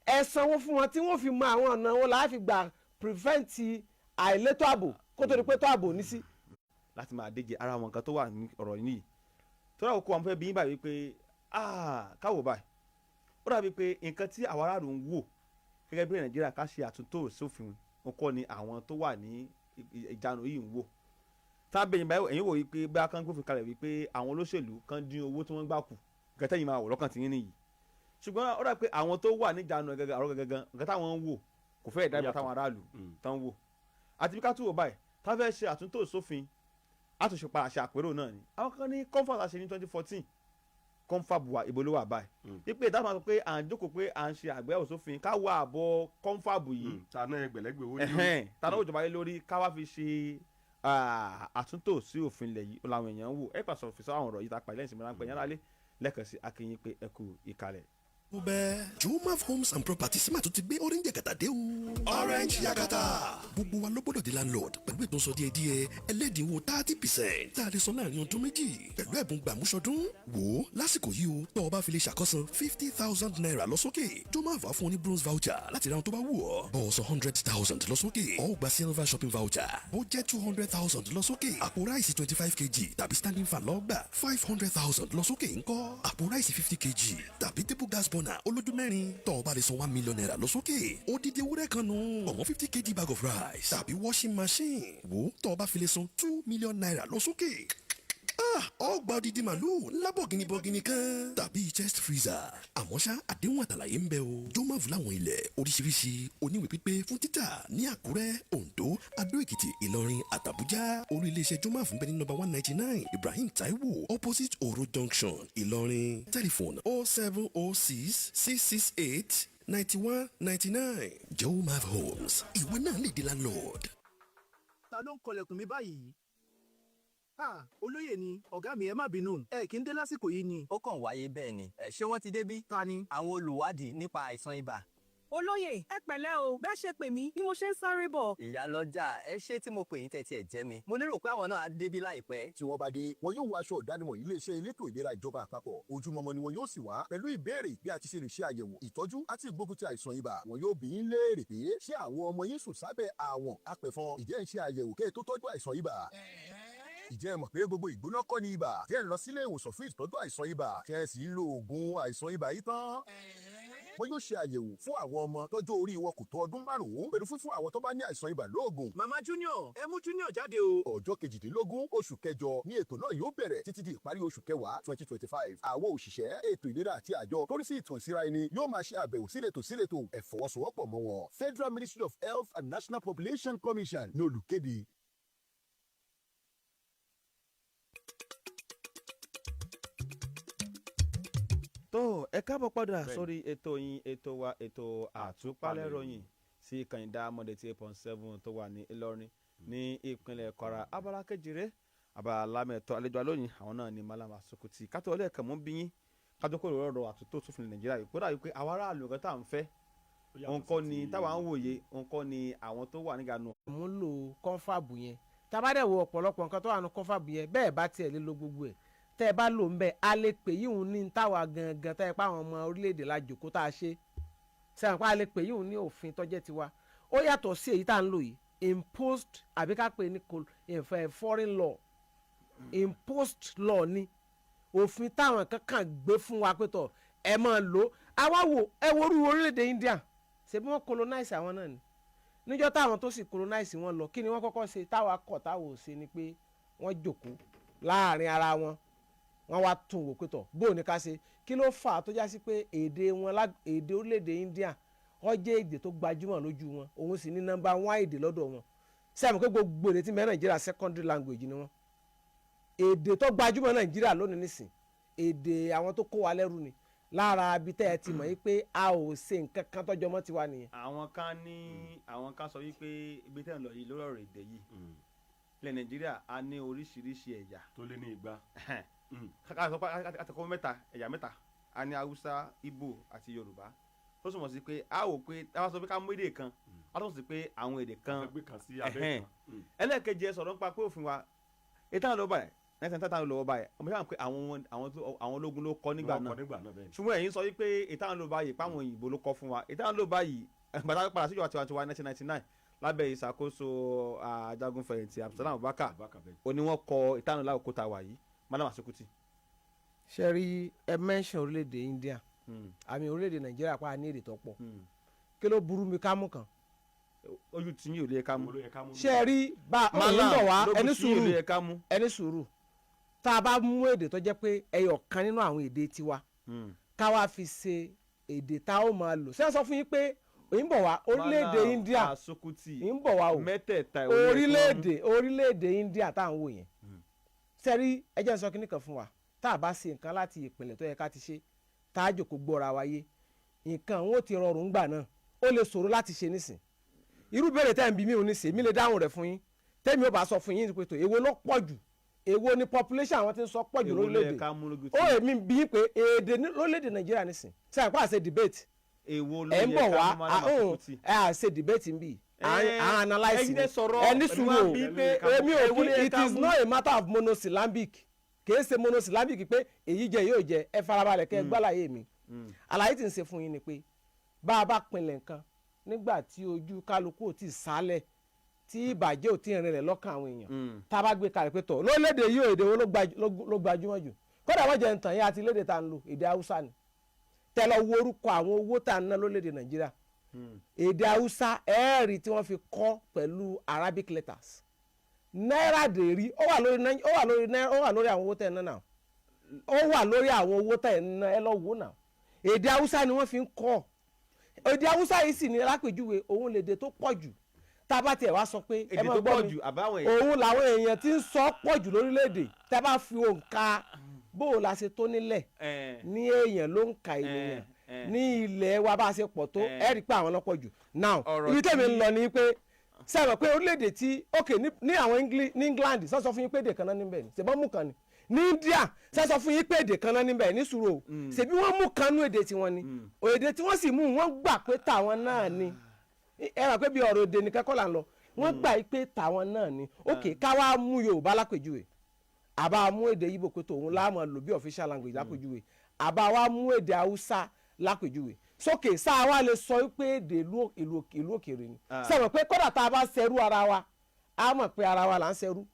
ẹ sanwó fún wọn tí wọ́n fi mọ àwọn ọ̀nà wọn láti fi gbà prevent àìlétò ààbò kó tó di pé tó ààbò ní sí. láti máa díje ara àwọn nǹkan tó wà ní ọ̀rọ̀ yìí tó dáwọ́ kó wọn fẹ́ bí yín báyìí pé káwọ́ báyìí ó dàbí pé nǹkan tí àwọn aráàlú ń wò gẹ́gẹ́ bí nàìjíríà ká ṣe àtúntò sófin wọn kọ́ ni àwọn tó wà ní ìjánu yìí ń wò tábìlì báyìí ẹ̀yin wò yí pé bá kán gbófin kalẹ̀ wípé àwọn olóṣèlú kan dín owó tí wọ́n gbà kù nǹkan tẹ́yìn máa wọ̀ lọ́kàn tí yín nìyí ṣùgbọ́n ó dàbí pé àwọn tó wà níjánu àrọ́ gẹ́gẹ́ nǹkan táwọn ń wò kò fẹ́ ìdájọ́ táwọn aráàlú tán wò àti bí ká tún wò báyìí tá fẹ́ ṣe àtúntò sófin àtúnṣe pa àṣà àpérò náà ni àwọn kan ní comfort àṣẹ ní 2014 comfort buwa ìbò ló wà báyìí wípé ìdáhùn sọ pé à ń jókòó pé à ń ṣe àgbéyẹ̀wò sófin ká wá àbọ̀ comfort bù yìí tànà ẹgbẹ̀lẹ́gbẹ̀ owó yìí tànà òjọba yìí lórí ká wá fi ṣe àtúntò sí òfin ilẹ̀ yìí làwọn èèyàn ń wò ẹ pàṣẹ òfin sọ àwọn ọ̀rọ̀ yìí tá a pa ilé ìsinmi ráńpẹ́ yẹn lálẹ́ lẹ́ẹ̀kan sí akínyìn pé ẹ kú ìkàlẹ̀. Jomaf Homes and Properties máa tún ti gbé orange yakata dé o. Orange yakata. Gbogbo wa ló gbọ́dọ̀ di landlord pẹ̀lú ètò sọ díẹ̀ ẹlẹ́dínwó 30% tá a lè san láàrin ọdún méjì pẹ̀lú ẹ̀bùn gbàmúṣọdún. Wò ó lásìkò yìí o tó o bá fi lè ṣàkóso 50,000 naira lọ sókè Jomaf á fún ọ ní bronze voucher láti ra ohun tó bá wù ọ́. Bó o sọ 100,000 lọ sókè ó gba silver shopping voucher. Bó jẹ́ 200,000 lọ sókè àpò ráìsì 25 kg tàbí standing fan lọ gbà 500,000 lọ sókè ńkọ́ àpò ráìsì 50 kg tàbí table gas bọ́nà olójú mẹ́rin tó o bá lè san 1 million naira lọ sókè odidi ewúrẹ́ kan nù ọ̀wọ́n 50 kg bag of rice tàbí washing machine wo tó o bá fi lè san 2 million naira lọ sókè ó gba odidi màlúù lábọ̀gìnì bọ̀gìnì kan tàbí chest freezer àmọ́ ṣá àdéhùn àtàlàyé ń bẹ o Jomaf láwọn ilẹ̀ oríṣiríṣi oníwèé pípé fún títà ní Àkúrẹ́ Oǹdó Adó-Èkìtì Ìlọrin àtàbújá orí iléeṣẹ́ Jomaf ń bẹ ní nọ́mbà 199 Ibrahim Taiwo opposite Oro Junction Ìlọrin telephone 0706 668 9199 Jomaf Homes ìwọ náà lè di landlord. ta ló ń kọlẹ̀kùn mi báyìí? olóyè ni ọ̀gá mi ẹ má bínú ẹ kí n dé lásìkò yìí ni. ó kàn wáyé bẹ́ẹ̀ ni ṣé wọ́n ti débí. ta ni. àwọn olùwádìí nípa àìsàn ibà. olóyè ẹ pẹ̀lẹ́ o bẹ́ẹ̀ ṣe pè mí bí mo ṣe ń sáré bọ̀. ìyálọ́jà ẹ ṣé tí mo pè yín tẹ́tí ẹ̀ jẹ́ mi. mo lérò pé àwọn náà á débí láìpẹ́. tí wọ́n bá dé wọn yóò wọ aṣọ ìdánimọ̀ iléeṣẹ́ elétò ìlera ìjọba àpapọ̀ ojúmọmọ ni wọn yóò sì wá pẹ̀lú ìbéèrè bí a ti ṣe lè ṣe àyẹ̀wò ìtọ́jú àti ìgbógunti àìsàn ibà wọn yóò bi yín léèrè pé ṣé àwọn ọmọ yín sùn sábẹ́ àwọ̀n apẹ̀fọn ìjẹ́ ń ṣe àyẹ̀wò kẹ́ ẹ tó tọ́jú àìsàn ibà. Ìjẹ́ ẹ mọ̀ pé gbogbo ìgbóná kọ́ ni ibà tí ẹ ń lọ sílé ìwòsàn fún ìtọ́jú àìsàn ibà tí ẹ sì ń lo oògùn àìsàn ibà yìí tán. Wọ́n yóò ṣe àyẹ̀wò fún àwọn ọmọ tọ́jú orí wọn kò tó ọdún 5 pẹ̀lú fífún àwọn tó bá ní àìsàn ibà lóògùn. Mama Junior ẹ mú Junior jáde o. Ọjọ́ 18 oṣù kẹjọ ni ètò náà yóò bẹ̀rẹ̀ títí di ìparí oṣù kẹwàá 2025. Àwọn òṣìṣẹ́ ètò ìlera àti àjọ tó rí sí ìtànsíra ẹni yóò máa ṣe àbẹ̀wò síletò ẹ fọwọ́sowọ́pọ̀ mọ́ wọn. Federal Ministry of Health and National Population Commission ní olùkéde. tó ẹ káàbọ̀ padà sórí ètò yín ètò wa ètò àtúpalẹ̀ ròyìn sí ìkànnì Diamond 88.7 tó wà ní Ìlọrin ní ìpínlẹ̀ Kwara. Abala kejì rẹ̀ abala lámẹ̀tọ́ àlejò alóyìn àwọn náà ni Malam Asukuti. kátó ọlẹ́ẹ̀kan mú bí yín kátó kó lọ́rọ̀ àtúntò tó fún Nàìjíríà yìí kódà wípé àwọn aráàlú nǹkan tá à ń fẹ́ nǹkan ni táwa ń wòye nǹkan ni àwọn tó wà nígànú. ìmúlò kọ́ńfàbù yẹn tábàdẹ̀ wo ọ̀pọ̀lọpọ̀ nǹkan tó wà ní kọ́ńfàbù yẹn bẹ́ẹ̀ bá tiẹ̀ lé lo gbogbo ẹ̀ tẹ́ ẹ bá lò ń bẹ̀ a lè pè yíhun ní táwa gangan tẹ́ ẹ pa àwọn ọmọ orílẹ̀-èdè la jòkó tá a ṣe sẹ́wọ̀n pa a lè pè yíhun ní òfin tọ́jẹ́ tiwa ó yàtọ̀ sí èyí tá à ń lò yìí imposed àbí ká pè ní foreign law imposed law ni òfin táwọn kankan gbé fún wa pé tọ̀ ẹ máa lò àwa wò ẹ wo orú orílẹ̀-èdè India ṣe bí wọ́n colonize àwọn náà ni níjọ́ táwọn tó sì colonize wọn lọ kí ni wọ́n kọ́kọ́ ṣe táwa kọ̀ táwọn ò ṣe ni pé wọ́n jókòó láàrin ara wọn wọ́n wá tún wò pé tọ̀ bóò ní ká ṣe kí ló fà á tó já sí pé èdè wọn èdè orílẹ̀-èdè India ó jẹ́ èdè tó gbajúmọ̀ lójú wọn òun sì ní number 1 èdè lọ́dọ̀ wọn sẹ́mi pé gbogbo èdè tí mẹ́ Nàìjíríà secondary language ni wọ́n èdè tó gbajúmọ̀ Nàìjíríà lónìí nísìn èdè àwọn tó kó wa lẹ́rú ni lára abi tẹ́ ẹ ti mọ̀ yìí pé a ò ṣe nǹkan kan tọ́jọ́ mọ́ tiwa nìyẹn. àwọn kan sọ wípé ibi tẹ́ ń lọ yìí lórí ọ̀rọ̀ èdè yìí ilẹ̀ Nàìjíríà a ní oríṣiríṣi ẹ̀yà tó lé ní 200. àtẹ̀kọ́ ẹ̀yà mẹ́ta a ní Haúsá, Ìgbò àti Yorùbá tó sọ mọ̀ sí pé a wò pé a wá sọ pé ká mú èdè kan a tó sọ pé àwọn èdè kan ẹlẹ́ẹ̀kejì ẹ sọ̀rọ̀ nípa pé òfin wa ètò àwọn lọ́ba ẹ̀ 1930 lọ́wọ́ báyìí ọmọ sábà pé àwọn ológun ló kọ́ nígbà náà ṣùgbọ́n ẹ̀yin sọ wípé ètò àwọn lọ́ba yìí páwọn òyìnbó ló kọ́ fún wa ètò àwọn lọ́ba yìí gbàtà padà síjọba tiwantiwa 1999 lábẹ́ ìṣàkóso ajagunfẹ̀yìntì Abdulsalam Abubakar ó ní wọ́n kọ ètò àwọn lọ́ba òkúta wà yìí Malam Asukuti. ṣe rí ẹ mẹ́ṣàn orílẹ̀-èdè India àmì orílẹ̀-èdè Nàìjíríà pa ní èdè tó pọ̀ kí ló burú mi ká mú kan ojú tí yín ò lè ká mú. ṣe rí bá ọ̀rọ̀ ń bọ̀ wá ẹni sùúrù tá a bá mú èdè tó jẹ́ pé ẹyọ kan nínú àwọn èdè tiwa ká wá fi ṣe èdè tá ó máa lò ṣé sọ fún yín pé òyìn bọ̀ wá orílẹ̀-èdè India ń bọ̀ wá o orílẹ̀-èdè India tá à ń wò yẹn sẹ́rí ẹjẹ́ ń sọ kí nìkan fún wa tá a bá ṣe nǹkan láti ìpìlẹ̀ tó yẹ ká ti ṣe tá a jòkó gbọ́ra wáyé nǹkan wọn ò ti rọrùn gbà náà ó lè ṣòro láti ṣe nísìn irú béèrè tẹ́ ń bí mi ò ní ṣe mí lè dáhùn rẹ̀ fún yín tẹ́mi ò bá sọ fún yín pé tó èwo ló pọ̀ jù èwo ni population àwọn tí ń sọ pọ̀ jù lórílẹ̀‐èdè ó èmi bí pé èdè lórílẹ̀‐èdè Nàìjíríà nísìn ṣe àpá àṣẹ debate ẹ̀ ń bọ̀ wá ẹ̀ àṣẹ debate ń bì à analyse ni ẹni sùúrù èmi ò kí it is not a matter of monosyllabic kìí ṣe monosyllabic pé èyí jẹ yóò jẹ ẹ farabalẹ̀ kẹ́ ẹ gbàlàyé mi àlàyé tí ń ṣe fún yín ni pé bá a bá pinlẹ̀ nǹkan nígbà tí ojú kálukú ò tí ì sálẹ̀ tí ìbàjẹ́ ò tí ì rìnrìn lọ́kàn àwọn èèyàn tá a bá gbé kalẹ̀ pé tọ̀ lórílẹ̀‐èdè yìí èdè wo ló gbajúmọ̀ jù kódà wọ́n jẹ́ ntàn yẹn àti lédè tá à ń lò èdè Haúsá ni tẹ́lọ̀ wo orúkọ àwọn owó tá à ń ná lórílẹ̀‐èdè Nàìjíríà èdè Haúsá ẹ̀ẹ́rì tí wọ́n fi kọ́ pẹ̀lú Arabic letters náírà dèrí ó wà lórí àwọn owó tẹ̀ ń ná náà ó wà lórí àwọn owó tẹ̀ ń ná ẹ lọ wò náà èdè Haúsá ni wọ́n fi ń kọ́ èdè Haúsá yìí sì ní lápèjúwe òun lèdè tó pọ̀ jù tá a bá tiẹ̀ wá sọ pé ẹ máa gbọ́ mi òun làwọn èèyàn tí ń sọ pọ̀ jù lórílẹ̀‐èdè tá a bá fi òǹkà bóò la ṣe tó nílẹ̀ ní èèyàn ló ń ka ènìyàn ní ilẹ̀ wa bá a ṣe pọ̀ tó ẹ rí i pé àwọn lọ́pọ̀ jù now ibi tèmi ń lọ ni pé sẹ́wọ̀n pé orílẹ̀‐èdè tí ok ní àwọn ní England sọ fún yín pé èdè kan náà níbẹ̀ ni ṣèbọn mú kan ni ní India sọ fún yín pé èdè kan náà níbẹ̀ ní sùúrù o ṣèbí wọ́n mú kan nú èdè tiwọn ni èdè tí wọ́n sì mú wọ́n gbà pé tàwọn náà ni ẹ rà pé bí ọ̀rọ̀ èdè nìkan kọ́ là ń lọ wọ́n gbà pé tàwọn náà ni ok káwá mú Yorùbá lápèjúwe àbá mú èdè Ìgbò pé tòun láàmú lò bí official language lápèjúwe àbá wa mú èdè Haúsá lápèjúwe sókè sáà wa lè sọ pé èdè ìlú òkèèrè ni sẹ́wọ̀n pé kódà tá a bá ṣẹrú ara wa a mọ̀ pé ara wa là ń ṣẹrú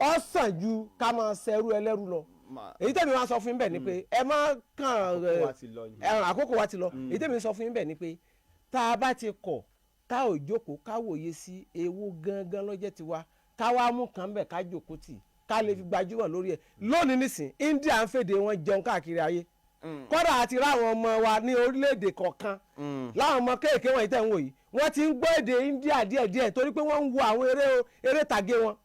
ó sàn ju ká máa ṣẹrú ẹlẹ́rú lọ èyí tẹ́mi wá sọ fún yín bẹ̀ ni pé ẹ má kàn àkókò wa ti lọ èyí tẹ́mi sọ fún yín bẹ̀ ni pé tá a bá ti kọ̀ ká ò jókòó ká wòye sí ewu gangan lọ́jẹ́ tiwa ká wá mú kàn bẹ̀ ká jókòó tì ká lè fi gbajúmọ̀ lórí ẹ̀ lónìí nísìn India ń fèdè wọn jẹun káàkiri ayé kódà àti ráwọn ọmọ wa ní orílẹ̀-èdè kọ̀ọ̀kan láwọn ọmọ kéèké wọ̀nyí tẹ̀ ń wò yìí wọ́n ti ń gbọ́ èdè India díẹ̀díẹ̀ torí pé wọ́n ń wo àwọn eré tàgé wọn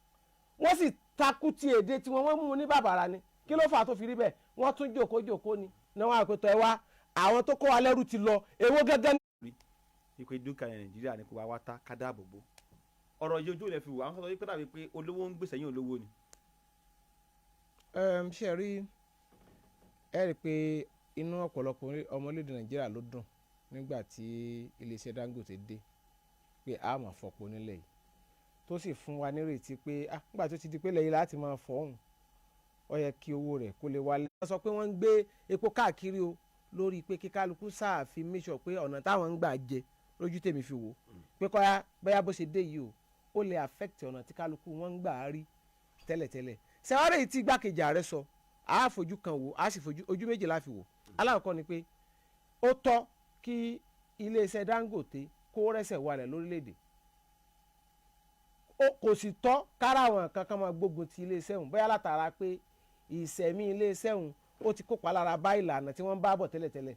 wọ́n sì takú ti èdè tí wọ́n mú ní bàbàrà ni kí ló fà á tó fi rí bẹ́ẹ̀ wọ́n tún jòkó ni wọ́n àpètò ẹ̀ wá àwọn tó kó wa lẹ́rú ti lọ èwo gẹ́gẹ́ ní. wípé dúkìá nàìjíríà ní kó wá tá ká dáàbò bò ọ̀rọ̀ yìí ojú ilẹ̀ fi wò àwọn kan sọ wípé dàbí pé olówó ń gbèsè yín olówó ni. ṣe rí ẹ rí i pé inú ọ̀pọ̀lọpọ̀ ọmọlédè nàìjíríà ló dùn nígbà tí iléeṣẹ́ Dangote dé pé a máa fọpo nílẹ̀ yìí tó sì fún wa nírètí pé nígbà tó ti di pé lẹ́yìn láti máa fọ́ ọ̀hún ó yẹ kí owó rẹ̀ kó lè wálé. wọ́n sọ pé wọ́n ń gbé epo káàkiri o lórí pé kíkálukú sáàfin make sure pé ọ̀nà táwọn ń gbà jẹ lójú tèmi fi wò pé kọ́ya bóyá bó ṣe dé yìí o ó lè affect ọ̀nà tí kálukú wọ́n ń gbà rí tẹ́lẹ̀tẹ́lẹ̀. sẹ́wárẹ̀ yìí tí igbákejì ààrẹ sọ a fojú kan wò a sì fojú ojú méjì la fi wò. alákọ̀ọ́kọ́ ni pé ó tọ́ kí iléeṣẹ́ Dangote kó rẹ́sẹ̀ walẹ̀ lórílẹ̀‐èdè kò sì tọ́ kára àwọn kankan máa gbógun ti iléeṣẹ́ ọ̀hún bóyá látara pé ìṣẹ̀mí iléeṣẹ́ ọ̀hún ó ti kópa lára bá ìlànà tí wọ́n ń bá bọ̀ tẹ́lẹ̀tẹ́lẹ̀.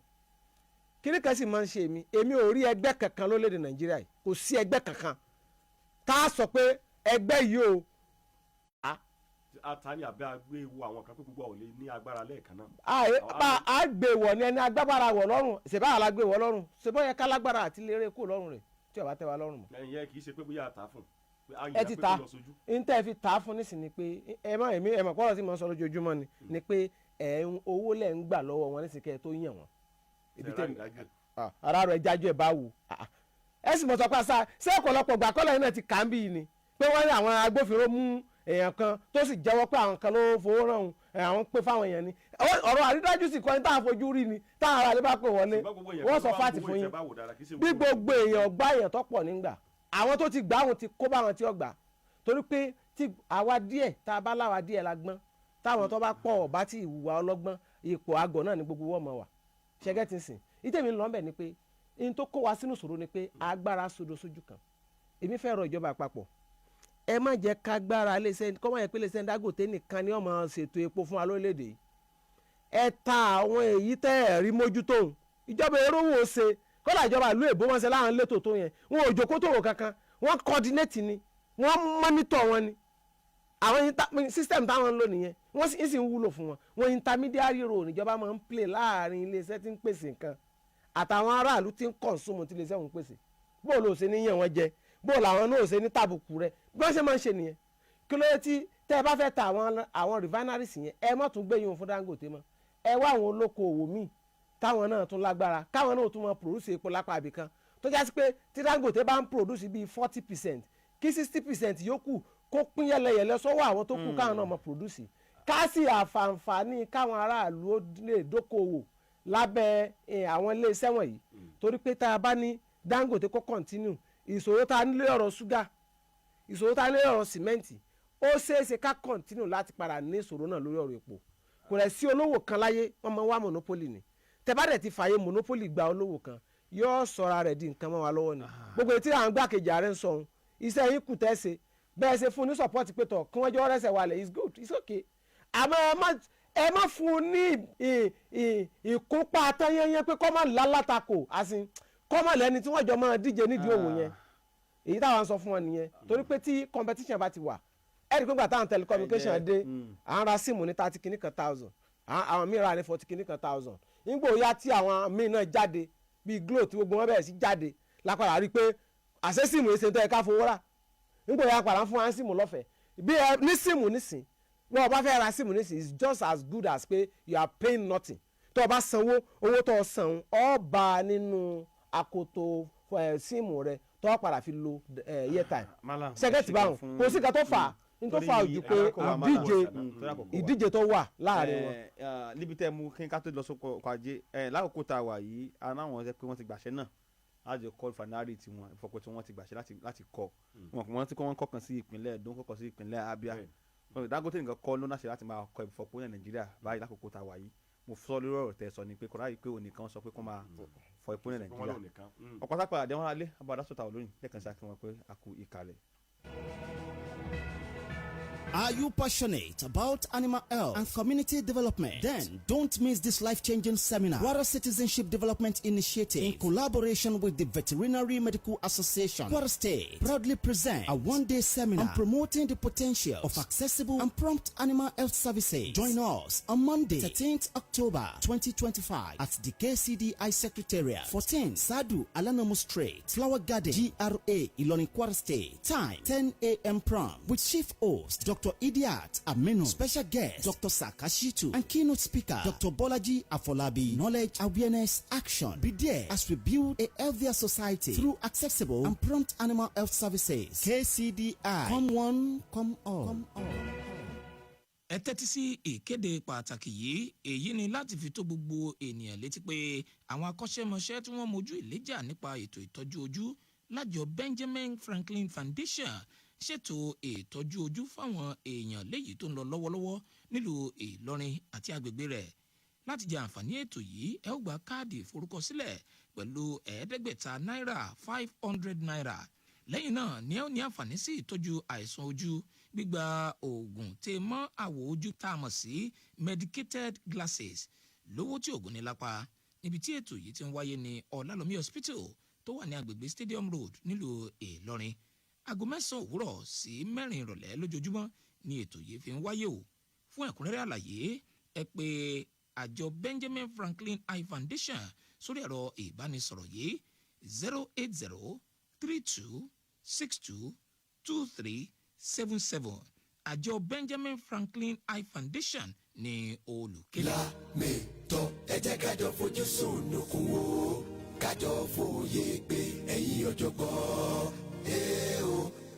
kíní kan sì máa ń ṣe èmi ò rí ẹgbẹ́ kankan lórílẹ̀‐èdè Nàìjíríà yìí kò sí ẹgbẹ́ kankan tá a sọ pé ẹgbẹ́ yìí o. Atani àbẹ́ agbé ewu àwọn kan pé gbogbo ò lè ní agbára lẹ́ẹ̀kan náà. a gbé wọ̀ ni ẹni agbábára wọ̀ lọ́rùn ṣèbá àlágbé wọ̀ lọ́rùn ṣèbá yẹ kálágbára àti lérè kó lọ́rùn rẹ̀ tí ó bá tẹ́ wa lọ́rùn mọ́. ẹ̀yin yẹn kì í ṣe pé bóyá àtà fún ẹ ti ta n tẹ́ fi ta fún nísìn ni pé ẹ mọ̀ pọ́nrọ̀ tí mo sọ lójoojúmọ́ ni pé owó lẹ̀ ń gbà lọ́wọ́ wọn nísìn kẹ́ ẹ tó yàn wọ́n. ara rẹ̀ jájú ẹ̀ bá wù ẹ sì mọ̀ sọ pé ṣé ọ̀pọ̀lọpọ̀ gbà kọ́lẹ̀ náà ti kà ń bí ni pé wọ́n ní àwọn agbófinró mú èèyàn kan tó sì jẹ́wọ́ pé àwọn kan ló fowó rán àwọn pé fáwọn èèyàn ni ọ̀rọ̀ àrídájú sì kọ́ ní táwọn fojú rí ni táwọn ará ilé bá pè wọlé wọ́n sọ fáàtì fún yín bí gbogbo èèyàn gbá èèyàn tó pọ̀ nígbà àwọn tó ti gbà àwọn ti kó bá àwọn tí ó gbà torí pé tí àwa díẹ̀ tá a bá láwa díẹ̀ la gbọ́n táwọn tó bá pọ̀ bá ti ìwà ọlọ́gbọ́n ipò àgọ́ náà ni gbogbo wọ́n mọ̀ wá ṣẹ́gẹ́ ti sìn ìtẹ̀mí lọ́nbẹ̀ ni pé in tó kó wa sínú ìṣòro ni pé agbára sodo sójú kan èmi fẹ́ rọ ìjọba àpapọ̀ ẹ má jẹ́ kágbára iléeṣẹ́ kọ́ máa yẹ pé iléeṣẹ́ Dangote nìkan ni wọ́n máa ṣètò epo fún wa lórílẹ̀‐èdè yìí ẹ ta àwọn èyí tẹ́ ẹ̀ rí mójútó ìjọba erówó ṣe kọ́lá ìjọba ìlú èbó wọn ṣe láwọn létò tó yẹn wọn ò jókòó tòrò kankan wọ́n coordinate ni wọ́n monitor wọn ni àwọn system táwọn ń lò nìyẹn wọ́n sì ń wúlò fún wọn wọn intermediary role níjọba máa ń play láàrin iléeṣẹ́ tí ń pèsè nǹkan àtàwọn aráàlú tí ń consume tí iléeṣẹ́ wọn ń pèsè bó ló ṣe níyàn wọn jẹ bó làwọn náà ṣe ní tàbùkù rẹ bí wọ́n ṣe máa ń ṣe nìyẹn kí ló yẹ tí tẹ́ ẹ bá fẹ́ ta àwọn refineries yẹn ẹ má tún gbé yín fún Dangote mọ́ ẹ wá àwọn olókoòwò míì táwọn náà tún lágbára káwọn náà tún máa produce epo lápá ibì kan tó jásí pé tí Dangote bá ń produce bíi 40% kí 60% yòókù kó pín yẹlẹyẹlẹ sọ́wọ́ àwọn tó kù káwọn náà máa produce ká sì àǹfààní káwọn aráàlú ó lè dókòwò lábẹ́ àwọn iléeṣẹ́ wọ̀nyí torí pé tá a bá ní Dangote kó continue ìṣòro tá a nílé ọ̀rọ̀ ṣúgà ìṣòro tá a nílé ọ̀rọ̀ sìmẹ́ǹtì ó ṣeéṣe ká continue láti padà ní ìṣòro náà lórí ọ̀rọ̀ epo kò rẹ̀ sí olówó kan láyé wọ́n máa wá monopoly ni tẹ́bàdẹ̀ ti fààyè monopoly gba olówó kan yóò sọra rẹ̀ di nǹkan mọ́ wa lọ́wọ́ ni gbogbo etí àwọn gbàkejì ààrẹ ń sọ ohun iṣẹ́ yín kù tẹ́sẹ̀ bẹ́ẹ̀ ṣe fún ní support pé tọ̀ kí wọ́n jọ rẹ́sẹ̀ wálẹ̀ it's good it's okay àmọ́ ẹ má fún un ní ìkópa atányányán pé kọ́ máa lálátakò àsìn kọ́ máa lẹ́ni tí wọ́n jọ máa díje nídìí òwò yẹn èyí táwọn sọ fún wọn nìyẹn torí pé tí competition bá ti wà ẹ̀rí pé gbàtà àwọn telecommunication dé à ń ra síìmù ní 30 kìíní kan thousand àwọn míì ra ní 40 kìíní kan thousand nígbà ó yá tí àwọn míì náà jáde bíi Glo tí gbogbo wọn bẹ̀rẹ̀ sí jáde lápàdà rí i pé àṣẹ síìmù yìí ṣe tó yẹ ká fowó rà nígbà ó yá padà fún wa síìmù lọ́fẹ̀ẹ́ bí ẹ ní síìmù nísìn bí wọ́n bá fẹ́ ra síìmù nísìn it's just as good as pé you are paying nothing tó o bá sanwó owó tó o san ó bá nínú akoto síìmù rẹ tó o padà fi lo airtime ṣẹ́gẹ́tì báwọn kò sí ká tó fà á nítorí fa ojú pé ìdíje tó wà láàrin wọn. níbi tẹ́ mú kí n ká tó lọ sóko ajé lákòókò tá a wà yìí aláwọn ẹ pé wọ́n ti gbàṣẹ náà láti kọ́ fanari tiwọn ìfọ̀pọ̀ tí wọ́n ti gbàṣẹ láti kọ́ wọn ti kọ́ wọn kọ́kàn sí ìpínlẹ̀ Ẹdó kọ́kàn sí ìpínlẹ̀ Abia Dangote nìkan kọ́ ló náṣẹ láti máa kọ́ ìfọ̀pọ̀ ní Nàìjíríà báyìí lákòókò tá a wà yìí mo sọ lórí ọ̀rọ̀ tẹ́ sọ ni pé kọ́ra yìí pé onìkan sọ pé kó máa fọ ìpò ní Nàìjíríà ọ̀pọ̀ sápẹ́ àdéhùn alẹ́ abadásọ̀tà olóyìn lẹ́ẹ̀kan sí akínwọn pé a kú ìkàlẹ̀. Are you passionate about animal health and community development? Then don't miss this life-changing seminar. Kwara Citizenship Development Initiative, in collaboration with the Veterinary Medical Association, Kwara State, proudly present a one-day seminar on promoting the potential of accessible and prompt animal health services. Join us on Monday, 13th October 2025 at the KCDI Secretariat, 14 Sadu Alanamu Street, Flower Garden, GRA, Ilorin, Kwara State. Time 10 a.m. prompt with chief host Dr. Idiat Aminu, special guest Dr. Sakashitu, and keynote speaker Dr. Bolaji Afolabi. Knowledge, awareness, action. Be there as we build a healthier society through accessible and prompt animal health services. KCDI, come one, come all. Come all. Ẹ tẹ́tí sí ìkéde pàtàkì yìí, èyí ni láti fi tó gbogbo ènìyàn létí pé àwọn akọ́ṣẹ́mọṣẹ́ tí wọ́n mojú ìléjà nípa ètò ìtọ́jú ojú lájọ Benjamin Franklin Foundation ṣètò ìtọ́jú ojú fáwọn èèyàn léyìí tó ń lọ lọ́wọ́lọ́wọ́ nílùú Ìlọrin àti agbègbè rẹ̀. Láti jẹ àǹfààní ètò yìí, ẹ ó gba káàdì ìforúkọsílẹ̀ pẹ̀lú náírà 500 naira. Lẹ́yìn náà ni ẹ ó ní àǹfààní sí ìtọ́jú àìsàn ojú, gbígba oògùn tè mọ́ àwọ̀ ojú tá a mọ̀ sí medicated glasses lówó tí oògùn ní lápá. Níbi tí ètò yìí ti ń wáyé ní Ọlálọ́mí Hospital tó wà ní agbègbè Stadium Road nílùú Ìlọrin. Aago 9 òwúrọ̀ sí 4 ìrọ̀lẹ́ lójoojúmọ́ ni ètò yìí fi ń wáyé o. Fún ẹ̀kúnrẹ́rẹ́ àlàyé, ẹ pè àjọ Benjamin Franklin Eye Foundation sórí ẹ̀rọ ìbánisọ̀rọ̀ yìí 08032622377. Àjọ Benjamin Franklin Eye Foundation ní olùkéde. Lámètọ́ ẹ jẹ́ kájọ fojú sunukun wo, kájọ fòye pé ẹ̀yin ọ̀jọ̀gbọ́n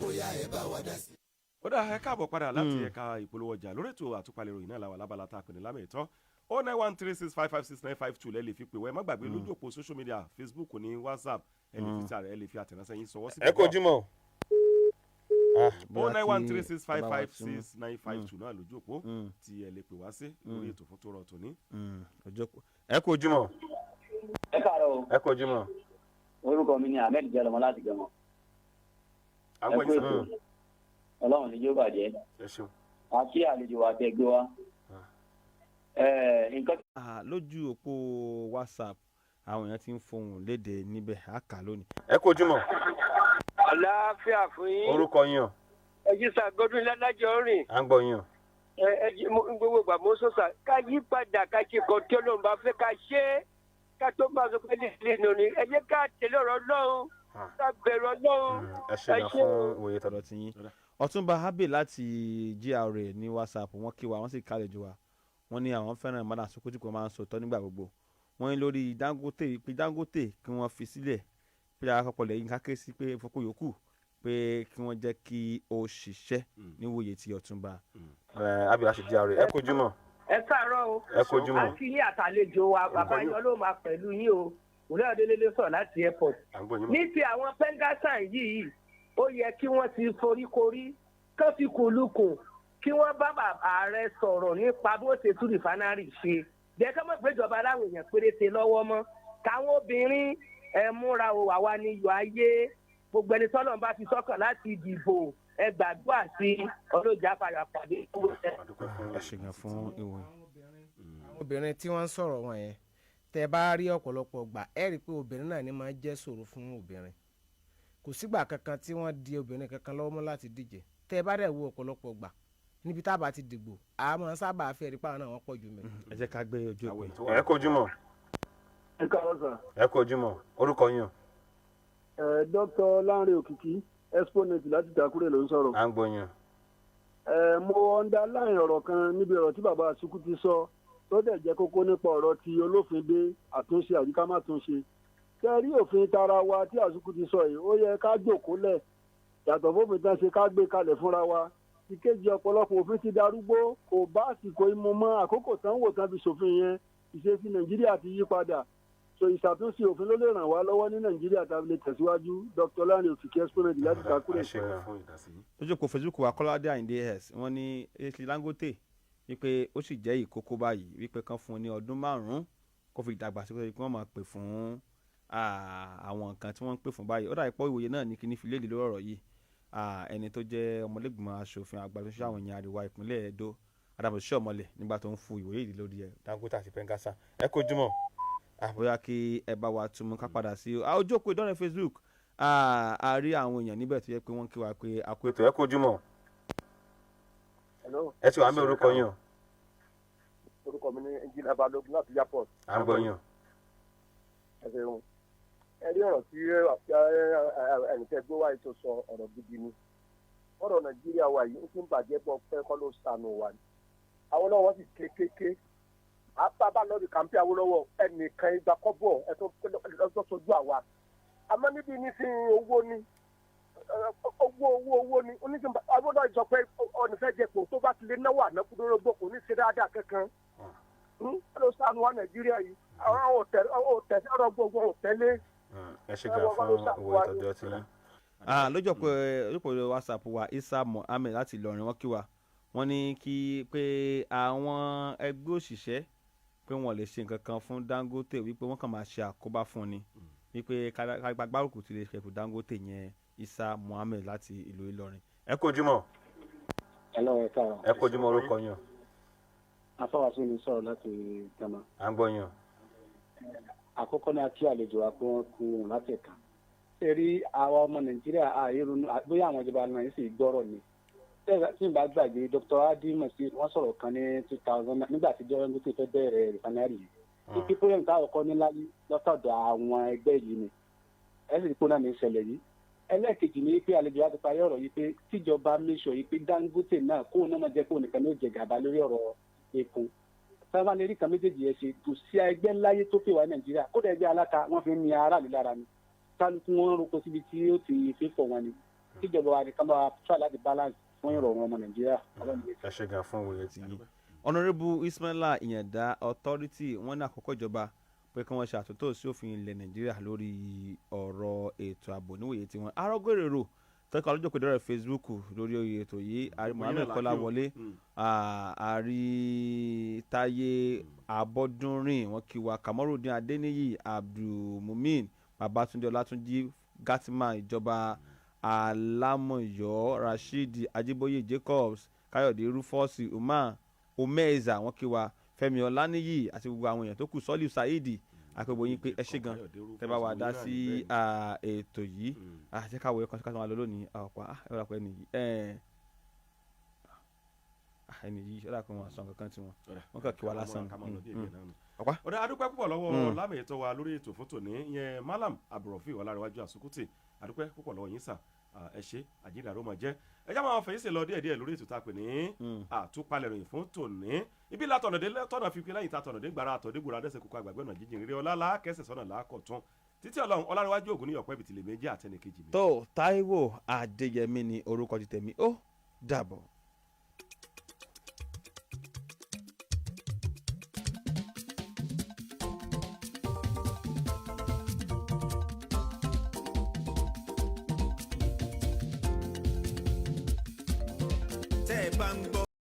bóyá ẹ bá wa dá sí. Ó dá ẹ káàbọ̀ padà láti ẹ̀ka ìpolówó ọjà lórí ètò àtúpalẹ̀ ìròyìn náà làwọn alábàlá tá a pè ní lámètọ́ 09136556952 lẹ lè fi pè wá, ẹ má gbàgbé lójú òpó social media Facebook ní WhatsApp ẹ lè fi àtẹ̀ránṣẹ́ yín sọwọ́ sí. ẹ kò jímọ̀. 09136556952 náà lójú òpó tí ẹ lè pè wá sí lórí ètò fún tòrọ tòní. ẹ kò jímọ̀. ẹ káàárọ̀ o. ẹ kò jímọ̀. Orúkọ mi ni Ahmed Jalọmọ láti Gẹmọ. ẹ kú ètò Ọlọ́run ní yóò bàjẹ́. Àti àlejò wa tẹ gbé wa. Lójú òpó WhatsApp àwọn èèyàn ti ń fohùn léde níbẹ̀ àkà lónìí. ẹ kò jímọ̀. Àlàáfíà fún yín. Orúkọ yín o. Ẹjísà Godwin Ládájọ́ rìn. À ń gbọ́ yín o. Gbogbo ìgbà mo sọ̀sà ká yí padà ká ṣe kan tí Ọlọ́run bá fẹ́ ká ṣe é ká tó máa sọ pé nílé nù ni ẹ jẹ́ ká tẹ̀lé ọ̀rọ̀ Ọlọ́run ká bẹ̀rù Ọlọ́run. Ẹ ṣe náà fún ìwòye tọ̀dọ̀ tí yín. Ọ̀túnba Abe láti GRA ní WhatsApp wọ́n kí wa wọ́n sì kálejò wa wọ́n ní àwọn fẹ́ràn Madam Sokoto kò máa ń sòtọ́ nígbà gbogbo wọ́n ní lórí Dangote pé Dangote kí wọ́n fi sílẹ̀ pé àkọ́kọ́ lẹ́yìn káké sí pé fọ́kọ́ yòókù pé kí wọ́n jẹ́ kí ó ṣiṣẹ́ níwòye ti Ọ̀túnba Abe láti GRA. Ẹ kò jímọ̀. Ẹ káàárọ̀ o. Ẹ kò jímọ̀. Àti ilé àtàlejò wa bàbá yín Ọlọ́run máa pẹ̀lú yín o òwúrọ̀ adélélé sọ̀rọ̀ láti airport. Ní ti àwọn pengasan yìí ó yẹ kí wọ́n ti foríkorí kán fi kùlùkùn kí wọ́n bá bàbá ààrẹ sọ̀rọ̀ nípa bó ṣe tún rìfánárì ṣe. Jẹ́ ká mọ̀ pé ìjọba aláwọ̀ èèyàn péréte lọ́wọ́ mọ́. Káwọn obìnrin ẹ múra o àwa ni iyọ̀ ayé gbogbo ẹni tọ́lọ̀ bá fi sọ́kàn láti dìbò ẹ gbàdúrà sí ọlọ́jà parapàdé. Ẹ ṣègùn fún ìwọ̀n. Obìnrin tí wọ́n ń sọ̀rọ̀ wọn yẹn tẹ bá rí ọ̀pọ̀lọpọ̀ gbà ẹ rí i pé obìnrin náà ni máa jẹ́ ṣòro fún obìnrin kò sígbà kankan tí wọ́n di obìnrin kankan lọ́wọ́ mọ́ láti díje tẹ bá dẹ̀ wo ọ̀pọ̀lọpọ̀ gbà níbi tá a bá ti dìgbò àmọ́ sábà fẹ́ rí pàwọn náà wọ́n pọ̀ jù mí. Ẹ jẹ́ ká gbé ojú òpó. Ẹ kò jímọ̀. Ẹ káàárọ̀ sà. Ẹ kò jímọ̀. Orúkọ yín o. Dr. Lanre Òkìkí exponent láti Ìtàkùrẹ́ ló ń sọ̀rọ̀. À ń gbọ́ yín. Mo underline ọ̀rọ̀ kan níbi ọ̀rọ̀ tí bàbá Àsùkú ti sọ tó dẹ̀ jẹ́ kókó nípa ọ̀rọ̀ tí olófin dé àtúnṣe àyíká má túnṣe. Ṣé rí òfin tara wa tí Àsùkú ti sọ yìí ó yẹ ká jòkólẹ̀ yàtọ̀ fófin tán ṣe ká gbé kalẹ̀ fúnra wa. Ìkejì ọ̀pọ̀lọpọ̀ òfin ti darúgbó kò bá àsìkò imú mọ́ àkókò tán wò tán fi ṣòfin yẹn ìṣesí Nàìjíríà ti yí padà. So ìṣàtúnṣe òfin ló lè ràn wá lọ́wọ́ ní Nàìjíríà tàbí lè tẹ̀síwájú. Dr. Lanre Òkìkí exponent láti Ìtàkùrẹ́. Lójú òpó Facebook wa Kọ́ládé Àyìndé s wọ́n ní èsì Dangote wípé ó sì jẹ́ ìkókó báyìí wípé kan fún un ní ọdún 5 kó fi dàgbà sí pé wọ́n máa pè fún àwọn nǹkan tí wọ́n ń pè fún báyìí ó dàbí pé ìwòye náà ní kíní fi léde lórí ọ̀rọ̀ yìí ẹni tó jẹ́ ọmọlẹ́gbìmọ̀ aṣòfin àgbà tó ń ṣe àwọn èèyàn àríwá ìpínlẹ̀ Edo Adamu Shiomole nígbà tó ń fu ìwòye ìdí lórí ẹ̀ Dangote àti Pengasa ẹ kó jùmọ̀ bóyá kí ẹ bá wa tún mú ká padà sí ojú òpó ìdánrẹ́ Facebook a rí àwọn èèyàn níbẹ̀ tó yẹ pé wọ́n kí wa pé a kó ètò ẹ kó jùmọ̀ ẹ ti wà mí orúkọ yín o. Orúkọ mi ní Engineer Balógun láti airport. À ń gbọ́ yín o. Ẹ ṣeun. Ẹ rí ọ̀rọ̀ tí ẹnìkẹ́ gbé wáyé tó sọ ọ̀rọ̀ gidi ni. Ọ̀rọ̀ Nàìjíríà wa yìí ń fi ń bàjẹ́ bọ́ pẹ́ kọ́ ló sànù wa ni. Àwọn náà wọ́n sì kékeré. Àbábá lọ́ọ̀dì kàmpé Awólọ́wọ̀ ẹnìkan ìgbà kọ́bọ̀ ẹ̀ tó sojú àwa. Àmọ́ níbi ní sí owó ni. Owó ni oníjìnbá Awólọ́wọ̀ sọ pé ọ̀nìfẹ́ jẹ pò tó bá ti lé náwó ànákúndórógbò kò ní ṣe dáadáa kankan. Ló sànù wa Nàìjíríà yìí. Àwọn òtẹ̀ ọ̀rọ̀ gbogbo òtẹ́lé. Ẹ ṣe gan fún owó ìtọ́jú ọtí yín. Lójó pé WhatsApp wa Isa Mohammed láti Ìlọrin wọ́n kí wa wọ́n ní kí pé àwọn ẹgbẹ́ òṣìṣẹ́ pé wọ́n lè ṣe nǹkan kan fún Dangote wípé wọ́n kàn máa ṣe àkóbá fún ni wípé kágbárùkù ti lè ṣẹ̀kù Dangote yẹn Isa Mohammed láti ìlú Ìlọrin. Ẹ kó jùmọ̀. Ẹ kó jùmọ̀ orúkọ yín. Afáwàsí ni sọ̀rọ̀ láti Ghana. À ń gbọ́ yín. Àkọ́kọ́ ní akí àlejò wa pé wọ́n kú òun láti ẹ̀ka. Ṣé rí àwa ọmọ Nàìjíríà àìrònú bóyá àwọn ìjọba náà sì gbọ́rọ̀ ni. Tí n bá gbàgbé Dr. Adéyẹmì wọ́n sọ̀rọ̀ kan ní 2000 nígbà tí jọ́rọ́ ní fẹ́ bẹ̀rẹ̀ rìfánárì yìí. Títí pé nǹkan àkọ́kọ́ ní lọ́tọ̀dọ̀ àwọn ẹgbẹ́ yìí ni. Ẹ sì rí pé náà ní ìṣẹ̀lẹ̀ yìí. Ẹlẹ́ẹ̀kejì ni pé àlejò wa ti parí ọ̀rọ̀ yìí pé tíjọba méṣọ̀ yìí pé Dangote náà kóun náà máa jẹ́ kóun nìkan ní ó jẹ gàba lórí ọ̀rọ̀ epo. Sábà lè rí kan méjèèjì yẹn ṣe kò sí ẹgbẹ́ láyé tó pè wá Nàìjíríà kódà ẹgbẹ́ aláta wọ́n fi ń ní aráàlú lára ni kálukú wọn roko síbi tí ó ti fi fọ̀ wọn ni tíjọba wa nìkan bá try láti balance fún ìrọ̀rùn ọmọ Nàìjíríà. Ẹ ṣe gan fún òye tí yìí. Honourable Ismaila Ìyàndá Authority wọ́n ní àkọ́kọ́ ìjọba pé kí wọ́n ṣe àtúntò sí òfin ilẹ̀ Nàìjíríà lórí ọ̀rọ̀ ètò ààbò níwòye tí wọ́n arọ́gọ́rèrò tẹ́kọ̀ alójó pé dọ́rẹ̀ Facebook lórí ètò yìí Mohammed Kọ́láwọlé àrí Táyé Abọ́dúnrìn wọ́n kí wa Kamorudin Adéníyì Abdulmumin Babatunde Ọlátúnjí Gatima ìjọba Alámọ̀yọ́ Rasheed Ajíbóyè Jacobs Káyọ̀dé Rúfọ́ọ̀sì Umeza wọ́n kí wa Fẹ́mi Ọláníyì àti gbogbo àwọn èèyàn tó kù Sọ́líù Saidi àpèbò yín pé ẹ ṣé gan tẹ́ bá wà dá sí ètò yìí jẹ́ káwọ́ ẹ̀kọ́ síkàtà wọn lọ lónìí ọ̀pá ẹ̀rọ àpẹ nìyí ẹni yìí ṣọlá pé wọn sọ nǹkan tí wọn kàn kí wa lásán. ọ̀dà adúpẹ́ púpọ̀ lọ́wọ́ lámì ètò wa lórí ètò fún tòní ìyẹn Malam Abdulrafi Ọlárẹ̀wájú Àsùkútì adúpẹ́ púpọ̀ lọ́wọ́ yín sà ẹ ṣé àjíǹde àrò máa jẹ́ ẹ já máa fẹ̀yìntì lọ díẹ̀díẹ̀ lórí ètò tá a pè ní àtúpalẹ̀ ròyìn fún tòní ibi látọ̀nàdé tọ̀nà fífi lẹ́yìn tàtọ̀nàdé gbàrà àtọ̀dégbòrà dẹ́sẹ̀ kókó àgbàgbẹ́ ọ̀nà jíjìn rí ọlá lákẹ́sẹ̀ sọ́nà lákọ̀tún títí Ọlọ́run Ọlárẹ̀wájú ògùn ní ọ̀pẹ́ ibi tìlẹ̀ méjì àtẹnìkejì mi. tó Táíwò Adéyẹmí ni orúkọ ti tèmi ó dàbọ̀. tẹ́ ẹ bá ń gbọ́